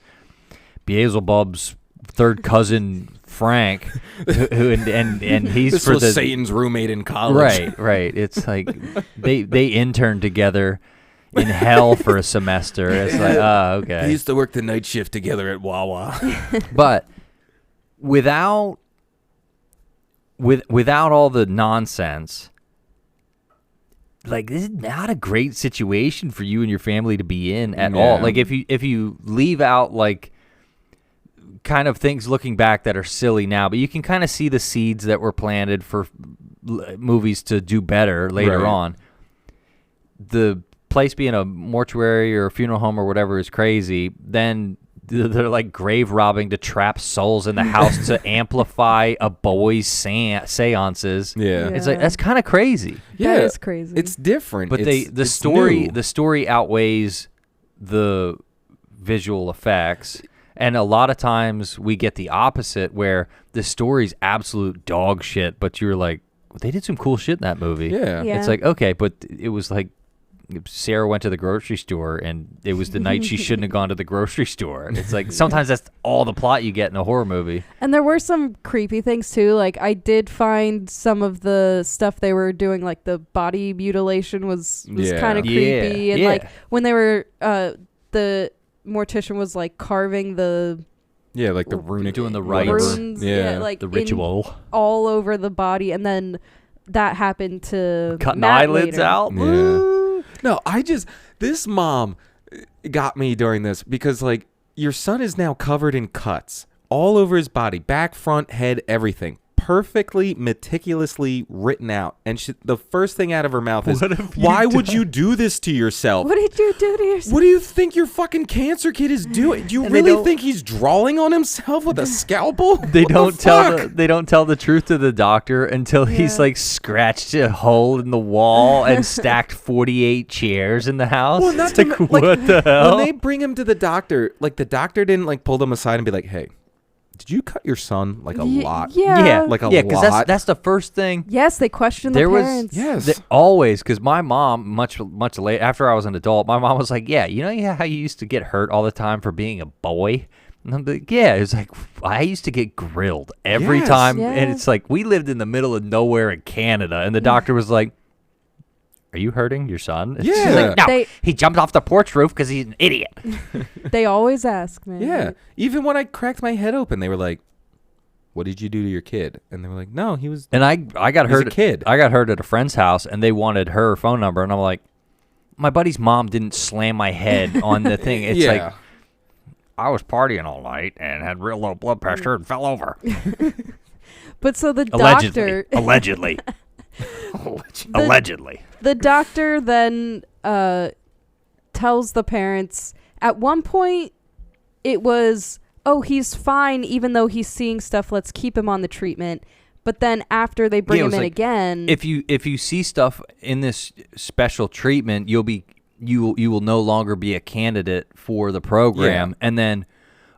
Beelzebub's third cousin Frank, who and he's this for was the Satan's roommate in college. Right. It's like they interned together in hell for a semester. It's like, oh, okay. They used to work the night shift together at Wawa. But without all the nonsense, like, this is not a great situation for you and your family to be in at all. Like, if you leave out like kind of things looking back that are silly now, but you can kind of see the seeds that were planted for movies to do better later on. The place being a mortuary or a funeral home or whatever is crazy. Then they're like grave robbing to trap souls in the house to amplify a boy's seances. Yeah. It's like, that's kind of crazy. That is crazy. It's different. But it's the story new. outweighs the visual effects. And a lot of times we get the opposite, where the story's absolute dog shit, but you're like, well, they did some cool shit in that movie. Yeah. It's like, okay, but it was like Sarah went to the grocery store, and it was the night she shouldn't have gone to the grocery store. It's like, sometimes that's all the plot you get in a horror movie. And there were some creepy things, too. Like, I did find some of the stuff they were doing, like the body mutilation was kind of creepy. And, like, when they were, the mortician was like carving the like the runic, doing the rites, runes, like the ritual all over the body, and then that happened to cutting Matt eyelids later. out. No, this mom got me during this because like your son is now covered in cuts all over his body, back, front, head, everything. Perfectly meticulously written out, and the first thing out of her mouth is, why would you do this to yourself? What did you do to yourself? What do you think your fucking cancer kid is doing? Do you really think he's drawing on himself with a scalpel? They don't tell the truth to the doctor until he's like scratched a hole in the wall and stacked 48 chairs in the house. Well, it's like, what the hell? When they bring him to the doctor, like the doctor didn't like pull them aside and be like, hey, did you cut your son like a lot? Yeah. Like a lot? Yeah, because that's the first thing. Yes, they questioned the parents. Yes. Always, because my mom, much later, after I was an adult, my mom was like, yeah, you know how you used to get hurt all the time for being a boy? And I'm like, yeah. It's like, I used to get grilled every time. Yeah. And it's like, we lived in the middle of nowhere in Canada, and the doctor was like, are you hurting your son? Yeah. She's like, no, he jumped off the porch roof because he's an idiot. They always ask, man. Yeah. Even when I cracked my head open, they were like, what did you do to your kid? And they were like, no, he was. And I got hurt. A kid. I got hurt at a friend's house, and they wanted her phone number, and I'm like, my buddy's mom didn't slam my head on the thing. It's like, I was partying all night and had real low blood pressure and fell over. But so the Allegedly. doctor. Allegedly. Allegedly. The doctor then tells the parents, at one point it was, oh, he's fine even though he's seeing stuff, let's keep him on the treatment. But then after they bring him in again, if you see stuff in this special treatment, you will no longer be a candidate for the program. And then,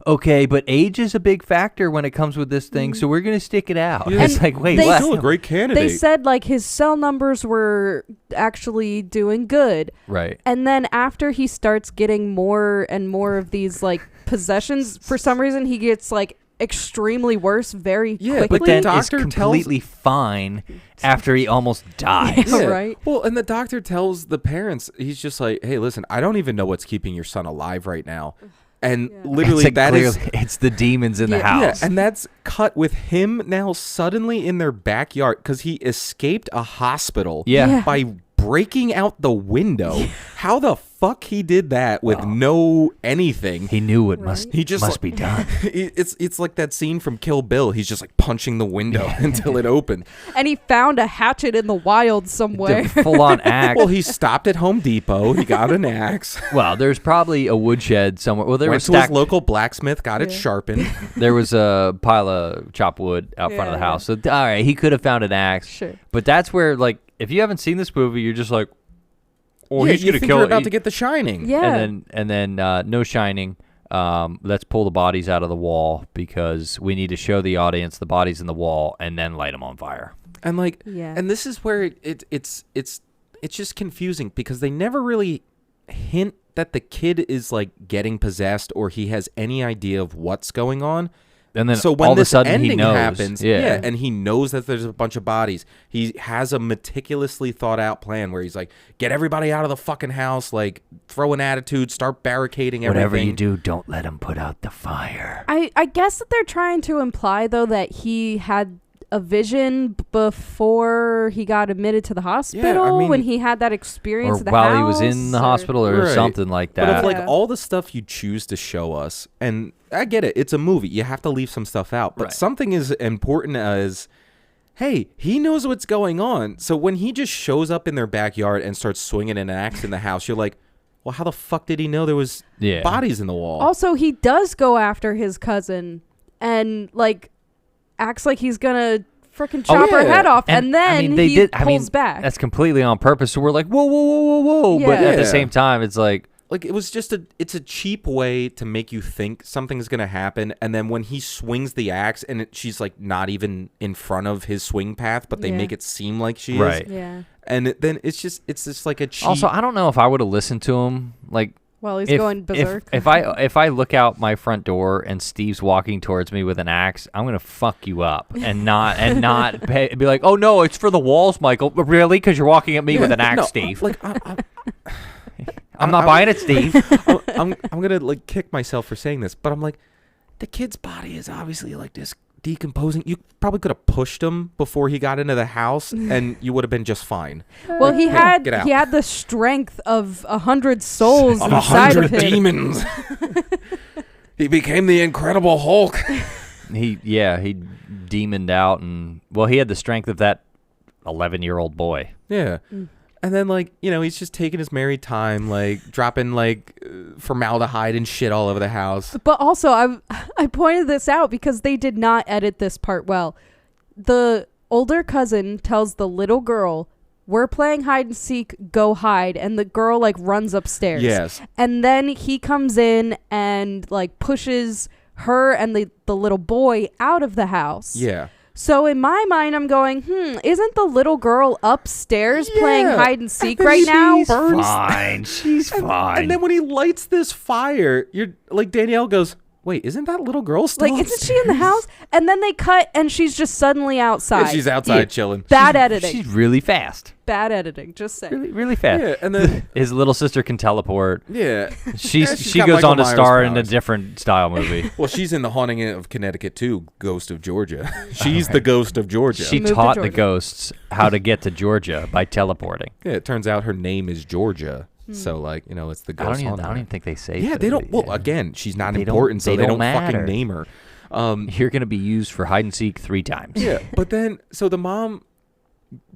okay, but age is a big factor when it comes with this thing, so we're going to stick it out. Yeah. It's like, wait, he's what? still a great candidate. they said like his cell numbers were actually doing good. Right. And then after he starts getting more and more of these like possessions, for some reason he gets like extremely worse very Yeah, quickly. But then doctor is tells- completely fine after he almost dies. Yeah. Right. Well, and the doctor tells the parents, he's just like, hey, listen, I don't even know what's keeping your son alive right now. And literally, It's that is. it's the demons in the Yeah. house. Yeah, and that's cut with him now suddenly in their backyard because he escaped a hospital Yeah. by breaking out the window. How the fuck he did that with no anything? He knew what must He just must like- be done. It's like that scene from Kill Bill. He's just like punching the window until it opened. And he found a hatchet in the wild somewhere. The full-on axe. Well, he stopped at Home Depot. He got an axe. Well, there's probably a woodshed somewhere. Well, there Went was to his stacked. local blacksmith, got it sharpened. There was a pile of chopped wood out front of the Yeah. house. So all right, he could have found an axe. Sure. But that's where, like, if you haven't seen this movie, you're just like, oh, Yeah, he's you gonna think kill you're it. about to get The Shining. Yeah. And then no Shining. Let's pull the bodies out of the wall because we need to show the audience the bodies in the wall and then light them on fire. And like, Yeah. and this is where it's just confusing because they never really hint that the kid is like getting possessed or he has any idea of what's going on. And then So when all of a this sudden ending he knows. happens, Yeah. and he knows that there's a bunch of bodies. He has a meticulously thought out plan where he's like, get everybody out of the fucking house, like throw an attitude, start barricading everything. Whatever you do, don't let him put out the fire. I guess that they're trying to imply though that he had a vision before he got admitted to the hospital mean- when he had that experience Or at the while house, he was in the or- hospital or Right. something like But that. of like Yeah. all the stuff you choose to show us, and I get it, it's a movie. You have to leave some stuff out. But Right. something as important as, hey, he knows what's going on. So when he just shows up in their backyard and starts swinging an axe in the house, you're like, well, how the fuck did he know there was Yeah. bodies in the wall? Also, he does go after his cousin and like acts like he's gonna freaking chop her yeah. head off, and then I mean, they he did, pulls back. That's completely on purpose. So we're like, whoa, whoa, whoa, whoa, whoa. But Yeah. at the Yeah. same time, it's like, Like it was just it's a cheap way to make you think something's gonna happen, and then when he swings the axe and she's like not even in front of his swing path, but they Yeah. make it seem like she Right. is, Yeah. and then it's just like a cheap. also, I don't know if I would have listened to him. Like, While he's if, going berserk. if I look out my front door and Steve's walking towards me with an axe, I'm gonna fuck you up and not be like, oh no, it's for the walls, Michael. Really? Because you're walking at me with an axe, No, Steve. Like I'm not buying it, Steve. I'm gonna like kick myself for saying this, but I'm like, the kid's body is obviously like this decomposing. You probably could have pushed him before he got into the house, and you would have been just fine. Well, he Hey, had get out. he had the strength of 100 souls Of inside of 100 him. demons, he became the Incredible Hulk. he demoned out, and well, he had the strength of that 11-year-old boy. Yeah. And then, like, you know, he's just taking his merry time, like, dropping, like, formaldehyde and shit all over the house. But also, I pointed this out because they did not edit this part well. The older cousin tells the little girl, "We're playing hide and seek, go hide," and the girl like runs upstairs. Yes. And then he comes in and like pushes her and the little boy out of the house. Yeah. So in my mind, I'm going, isn't the little girl upstairs playing Yeah. hide and seek right now? Fine, she's fine. And then when he lights this fire, you're like, Danielle goes, wait, isn't that little girl still Like, isn't she in the house? And then they cut and she's just suddenly outside. Yeah, she's outside chilling. Bad editing. She's really fast. Bad editing. Just saying. Really, really fast. Yeah, and then, His little sister can teleport. yeah. She she's she got goes Michael on to Myers star in a powers. different style movie. Well, she's in The Haunting of Connecticut too, Ghost of Georgia. She's the Ghost of Georgia. She Moved to taught the Georgia. ghosts how to get to Georgia by teleporting. Yeah, it turns out her name is Georgia. So, like, you know, it's the I ghost don't haunting her. even think they say. Yeah, that. they don't. Well, Yeah. again, she's not They don't- important, so they they don't don't matter. fucking name her. You're gonna be used for hide and seek 3 times. Yeah, but then so the mom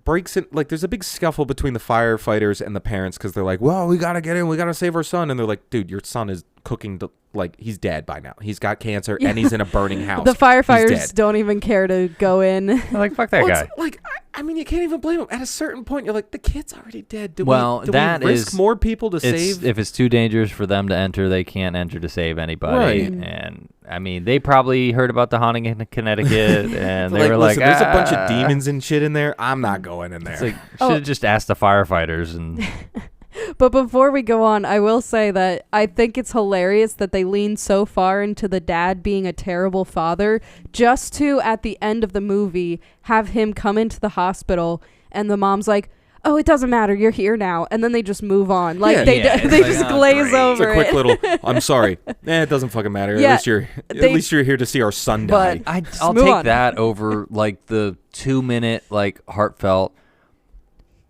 breaks in. Like, there's a big scuffle between the firefighters and the parents because they're like, "Well, we gotta get in. We gotta save our son." And they're like, "Dude, your son is cooking. Like, he's dead by now. He's got cancer and he's in a burning house. The He's firefighters dead." don't even care to go in. They're like, fuck that Well, guy. it's like, I mean, you can't even blame him. At a certain point, you're like, the kid's already dead. Do Well, we that risk is- more people to It's, save? if it's too dangerous for them to enter, they can't enter to save anybody. Right. And I mean, they probably heard about the haunting in Connecticut, and they were like, listen, there's a bunch of "Ah." demons and shit in there. I'm not going in there. It's like, Oh. should have just asked the firefighters. And But before we go on, I will say that I think it's hilarious that they lean so far into the dad being a terrible father just to, at the end of the movie, have him come into the hospital and the mom's like, oh, it doesn't matter, you're here now. And then they just move on. Like, Yeah. they Yeah, they it's just like, oh, glaze great. It's over a quick it. little. I'm sorry. It doesn't fucking matter. Yeah, At least you're here to see our son die. But I'll move take on. that over like the 2-minute like heartfelt.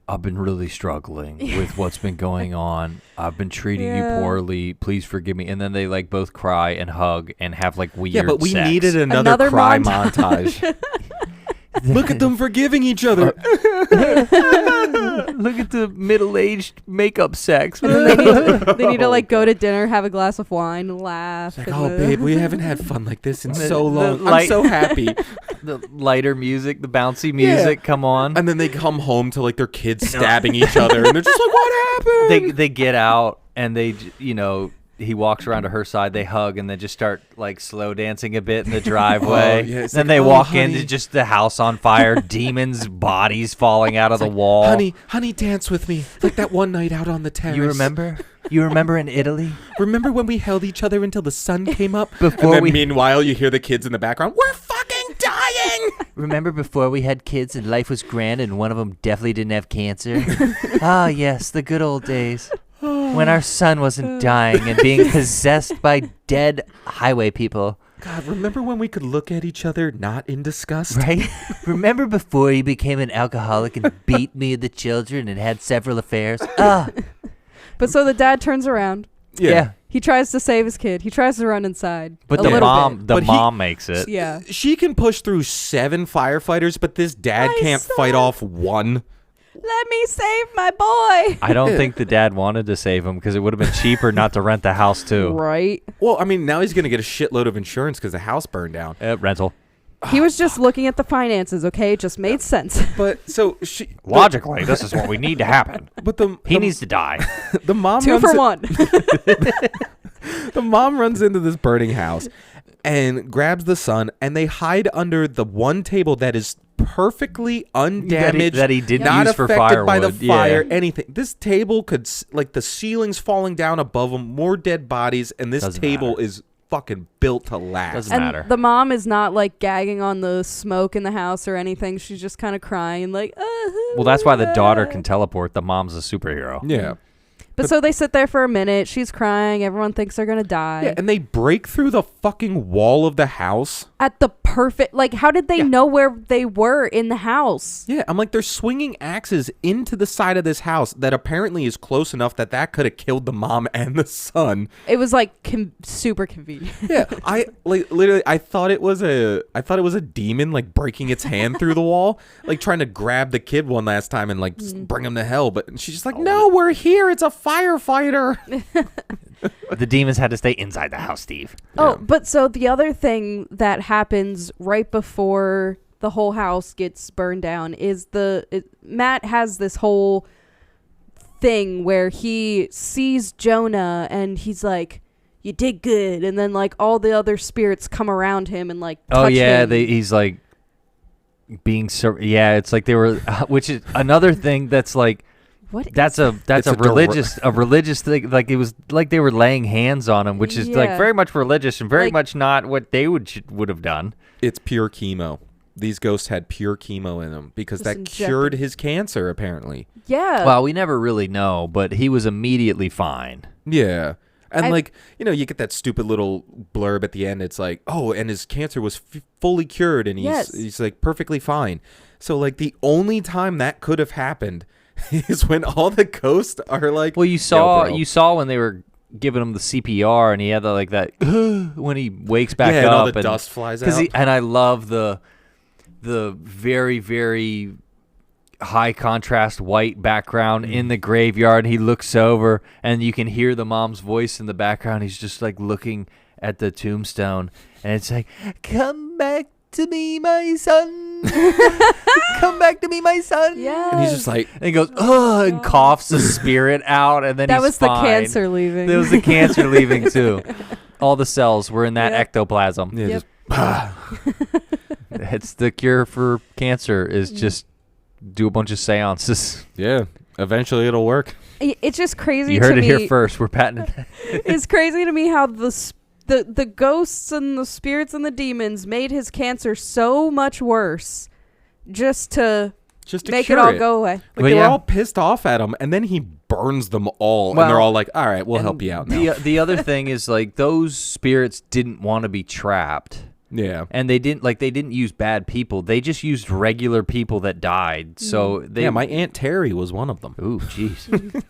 I've been really struggling with what's been going on. I've been treating Yeah. you poorly. Please forgive me. And then they like both cry and hug and have like weird. Yeah, but we sex. needed another Another cry montage. montage. Look at them forgiving each other. Look at the middle-aged makeup sex. And then they need to like go to dinner, have a glass of wine, and laugh. Like, and oh, babe, we haven't had fun like this in The- so the long. I'm light- so happy. The lighter music, the bouncy music, come on. And then they come home to like their kids stabbing each other, and they're just like, "What happened?" They get out and he walks around to her side, they hug, and then just start like slow dancing a bit in the driveway. Oh, yeah, it's then like, they "Oh, walk honey." into just the house on fire, demons' bodies falling out of the wall. Honey, dance with me like that one night out on the terrace. you remember? You remember in Italy? Remember when we held each other until the sun came up? Before and then we- meanwhile, you hear the kids in the background. We're fucking dying. Remember before we had kids and life was grand and one of them definitely didn't have cancer? Ah, yes, the good old days. When our son wasn't dying and being possessed by dead highway people. God, remember when we could look at each other not in disgust? Right? Remember before you became an alcoholic and beat me and the children and had several affairs? Ah, But so the dad turns around. yeah. He tries to save his kid. He tries to run inside. But a the little mom, bit. the But he- mom makes it. Yeah. She can push through 7 firefighters, but this dad My can't son. fight off one. Let me save my boy. I don't think the dad wanted to save him because it would have been cheaper not to rent the house too. Right. Well, I mean, now he's going to get a shitload of insurance because the house burned down. Rental. He was just looking at the finances, okay? It just made sense. But so she Logically, this is what we need to happen. But the He needs to die. the mom 2 runs for in- 1. The mom runs into this burning house and grabs the son, and they hide under the one table that is perfectly undamaged, that he didn't not use for affected by the firewood, yeah. fire, anything. This table could, like, the ceiling's falling down above them, more dead bodies, and this Doesn't table matter. is fucking built to last. Doesn't And matter. the mom is not like gagging on the smoke in the house or anything. She's just kind of crying like, Well, that's why the daughter can teleport. The mom's a superhero. Yeah. But so they sit there for a minute. She's crying. Everyone thinks they're going to die. Yeah, and they break through the fucking wall of the house. At the perfect, like, how did they know where they were in the house? Yeah, I'm like, they're swinging axes into the side of this house that apparently is close enough that could have killed the mom and the son. It was like super convenient. Yeah, I like literally. I thought it was a demon like breaking its hand through the wall, like trying to grab the kid one last time and like bring him to hell. But she's just like, no, we're here. It's a firefighter. The demons had to stay inside the house, Steve. Oh, but so the other thing that happens right before the whole house gets burned down is Matt has this whole thing where he sees Jonah and he's like, you did good, and then like all the other spirits come around him and like touch Oh yeah, him. he's like being it's like they were, which is another thing that's like. What? That's a It's a religious thing. Like it was like they were laying hands on him, which is like Yeah. very much religious and very Like- much not what they would have done. It's pure chemo. These ghosts had pure chemo in them because Just that injected. cured his cancer. Apparently. Yeah. Well, we never really know, but he was immediately fine. Yeah. And I- like, you know, you get that stupid little blurb at the end. It's like, oh, and his cancer was fully cured and Yes. he's like perfectly fine. So like the only time that could have happened is when all the ghosts are like, Well, you "Yo, bro." saw when they were giving him the CPR, and he had the, like that when he wakes back Yeah, up, and all the dust flies out. And I love the very very high contrast white background in the graveyard. He looks over, and you can hear the mom's voice in the background. He's just like looking at the tombstone, and it's like, "Come back to me, my son. Come back to me, my son." yeah. And he's just like, And he goes, "Ugh," and coughs the spirit out, and then that he's was the fine. cancer leaving. There was the cancer leaving too. All the cells were in that Yep. ectoplasm. yeah, Yep. just It's the cure for cancer is just do a bunch of seances. yeah. Eventually it'll work. It's just crazy You to heard it me. here first. We're patenting. It's crazy to me how the ghosts and the spirits and the demons made his cancer so much worse just to make it cure all go away. Like Well, they were yeah. all pissed off at him, and then he burns them all, Well, and they're all like, "All right, we'll And help you out now." The other thing is like those spirits didn't want to be trapped. Yeah. And they didn't use bad people. They just used regular people that died. So they Yeah, my Aunt Terry was one of them. Ooh, jeez.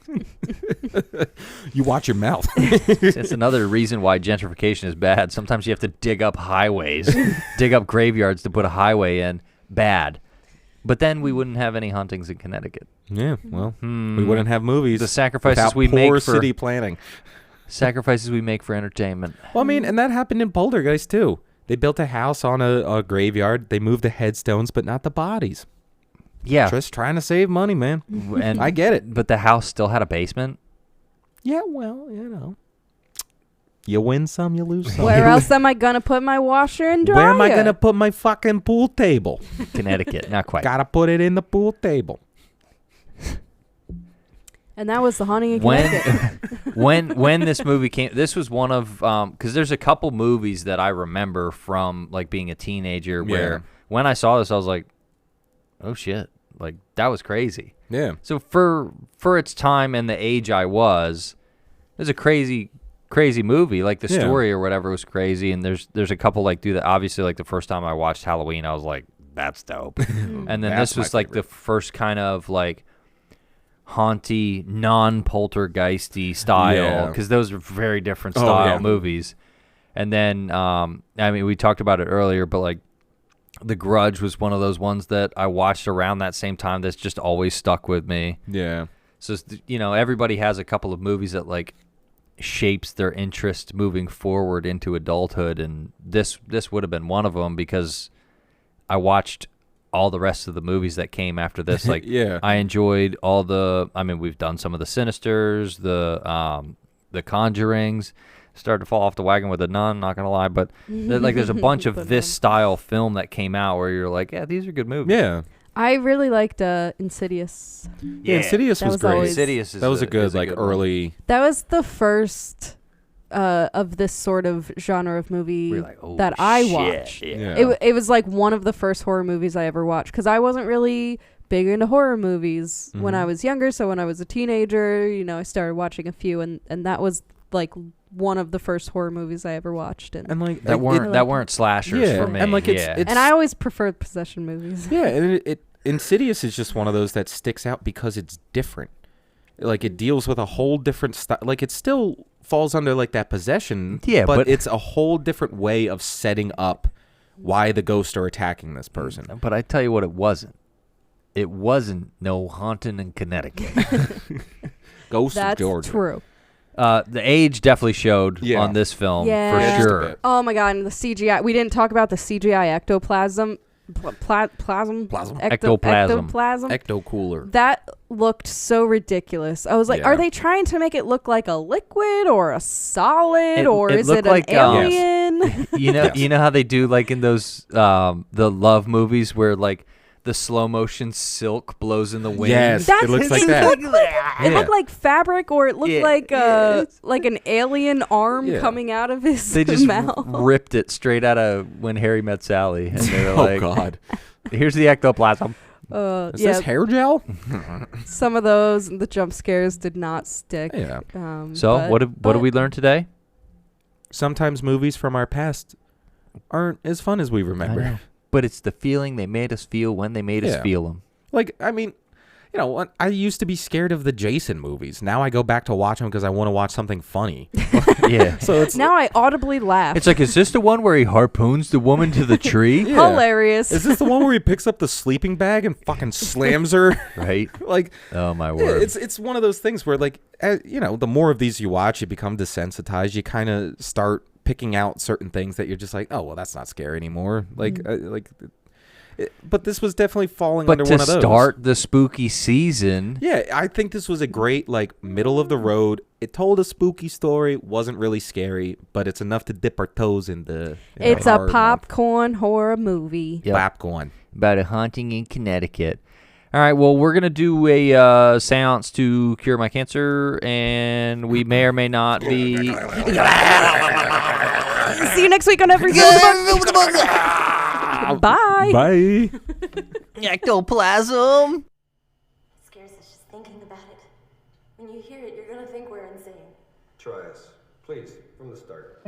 You watch your mouth. That's another reason why gentrification is bad. Sometimes you have to dig up highways, dig up graveyards to put a highway in. Bad. But then we wouldn't have any hauntings in Connecticut. Yeah, well, we wouldn't have movies. The sacrifices without we make poor for city planning. sacrifices we make for entertainment. Well, I mean, and that happened in Poltergeist too. They built a house on a graveyard. They moved the headstones, but not the bodies. Yeah. Just trying to save money, man. And I get it. But the house still had a basement. Yeah, well, you know. You win some, you lose some. Where else am I gonna put my washer and dryer? Where am I going to put my fucking pool table? Connecticut, not quite. Gotta put it in the pool table. And that was the haunting in when Connecticut. when this movie came, this was one of because there's a couple movies that I remember from like being a teenager where Yeah. when I saw this I was like, oh shit, like that was crazy. Yeah. So for its time and the age I was, it was a crazy movie. Like the Yeah. story or whatever was crazy, and there's a couple like do that. Obviously, like the first time I watched Halloween, I was like, that's dope. And then That's this was my like the first kind of like haunty, non-poltergeisty style, Yeah. because those are very different Oh, style yeah. movies. And then, I mean, we talked about it earlier, but like The Grudge was one of those ones that I watched around that same time that's just always stuck with me. Yeah. So, you know, everybody has a couple of movies that like shapes their interest moving forward into adulthood, and this would have been one of them because I watched all the rest of the movies that came after this. Like, Yeah. I enjoyed all the. I mean, we've done some of the Sinisters, the Conjurings. Started to fall off the wagon with The Nun. Not gonna lie, but like, there's a bunch of this style film that came out where you're like, yeah, these are good movies. Yeah. I really liked Insidious. Yeah, Insidious That was was great. always- Insidious is That was a good, is like, one. early. That was the first of this sort of genre of movie Where you're like, oh, that I shit, watched. yeah. It was like one of the first horror movies I ever watched because I wasn't really big into horror movies when I was younger. So when I was a teenager, you know, I started watching a few, and that was like one of the first horror movies I ever watched. And And like That it- weren't slashers Yeah, for me. and, like, it's- yeah. it's- and I always preferred possession movies. Yeah, and it Insidious is just one of those that sticks out because it's different. Like, it deals with a whole different style. Like, it still falls under like that possession. Yeah, but- it's a whole different way of setting up why the ghosts are attacking this person. But I tell you what, it wasn't. It wasn't no haunting in Connecticut. Ghosts of That's Georgia. true. The age definitely showed Yeah. on this film Yeah. for Yeah, just a sure. bit. Oh my god, and the CGI. We didn't talk about the CGI ectoplasm. Plasm. Ectoplasm. Ecto cooler. That looked so ridiculous. I was like, Yeah. are they trying to make it look like a liquid or a solid, or It is it looked an like, alien? You know how they do like in those the love movies where like the slow motion silk blows in the wind. Yes, That's it looks like it that. looked like- It Yeah. looked like fabric, or it looked Yeah, like yeah. like an alien arm Yeah. coming out of his They just mouth. ripped it straight out of When Harry Met Sally, and they were Oh like, God. "Here's the ectoplasm." Is Yeah, this hair gel? some of those the jump scares did not stick. Yeah. So but- what did but we learn today? Sometimes movies from our past aren't as fun as we I know. remember. But it's the feeling they made us feel when they made us Yeah. feel them. Like, I mean, you know, I used to be scared of the Jason movies. Now I go back to watch them because I want to watch something funny. Yeah. So it's Now I audibly laugh. It's like, is this the one where he harpoons the woman to the tree? Yeah. hilarious. Is this the one where he picks up the sleeping bag and fucking slams her? Right? Like, Oh my yeah, word. it's one of those things where, like, you know, the more of these you watch, you become desensitized. You kind of start picking out certain things that you're just like, oh, well, that's not scary anymore. Like, but this was definitely falling But under to one of those. start the spooky season, Yeah, I think this was a great, like, middle of the road. It told a spooky story, wasn't really scary, but it's enough to dip our toes in the. It's a popcorn horror movie. Yep. Popcorn. about a haunting in Connecticut. All right, well, we're going to do a seance to cure my cancer, and we may or may not be... See you next week on Every Film with a Book. Bye. Bye. Ectoplasm. It scares us just thinking about it. When you hear it, you're gonna think we're insane. Try us. Please, from the start.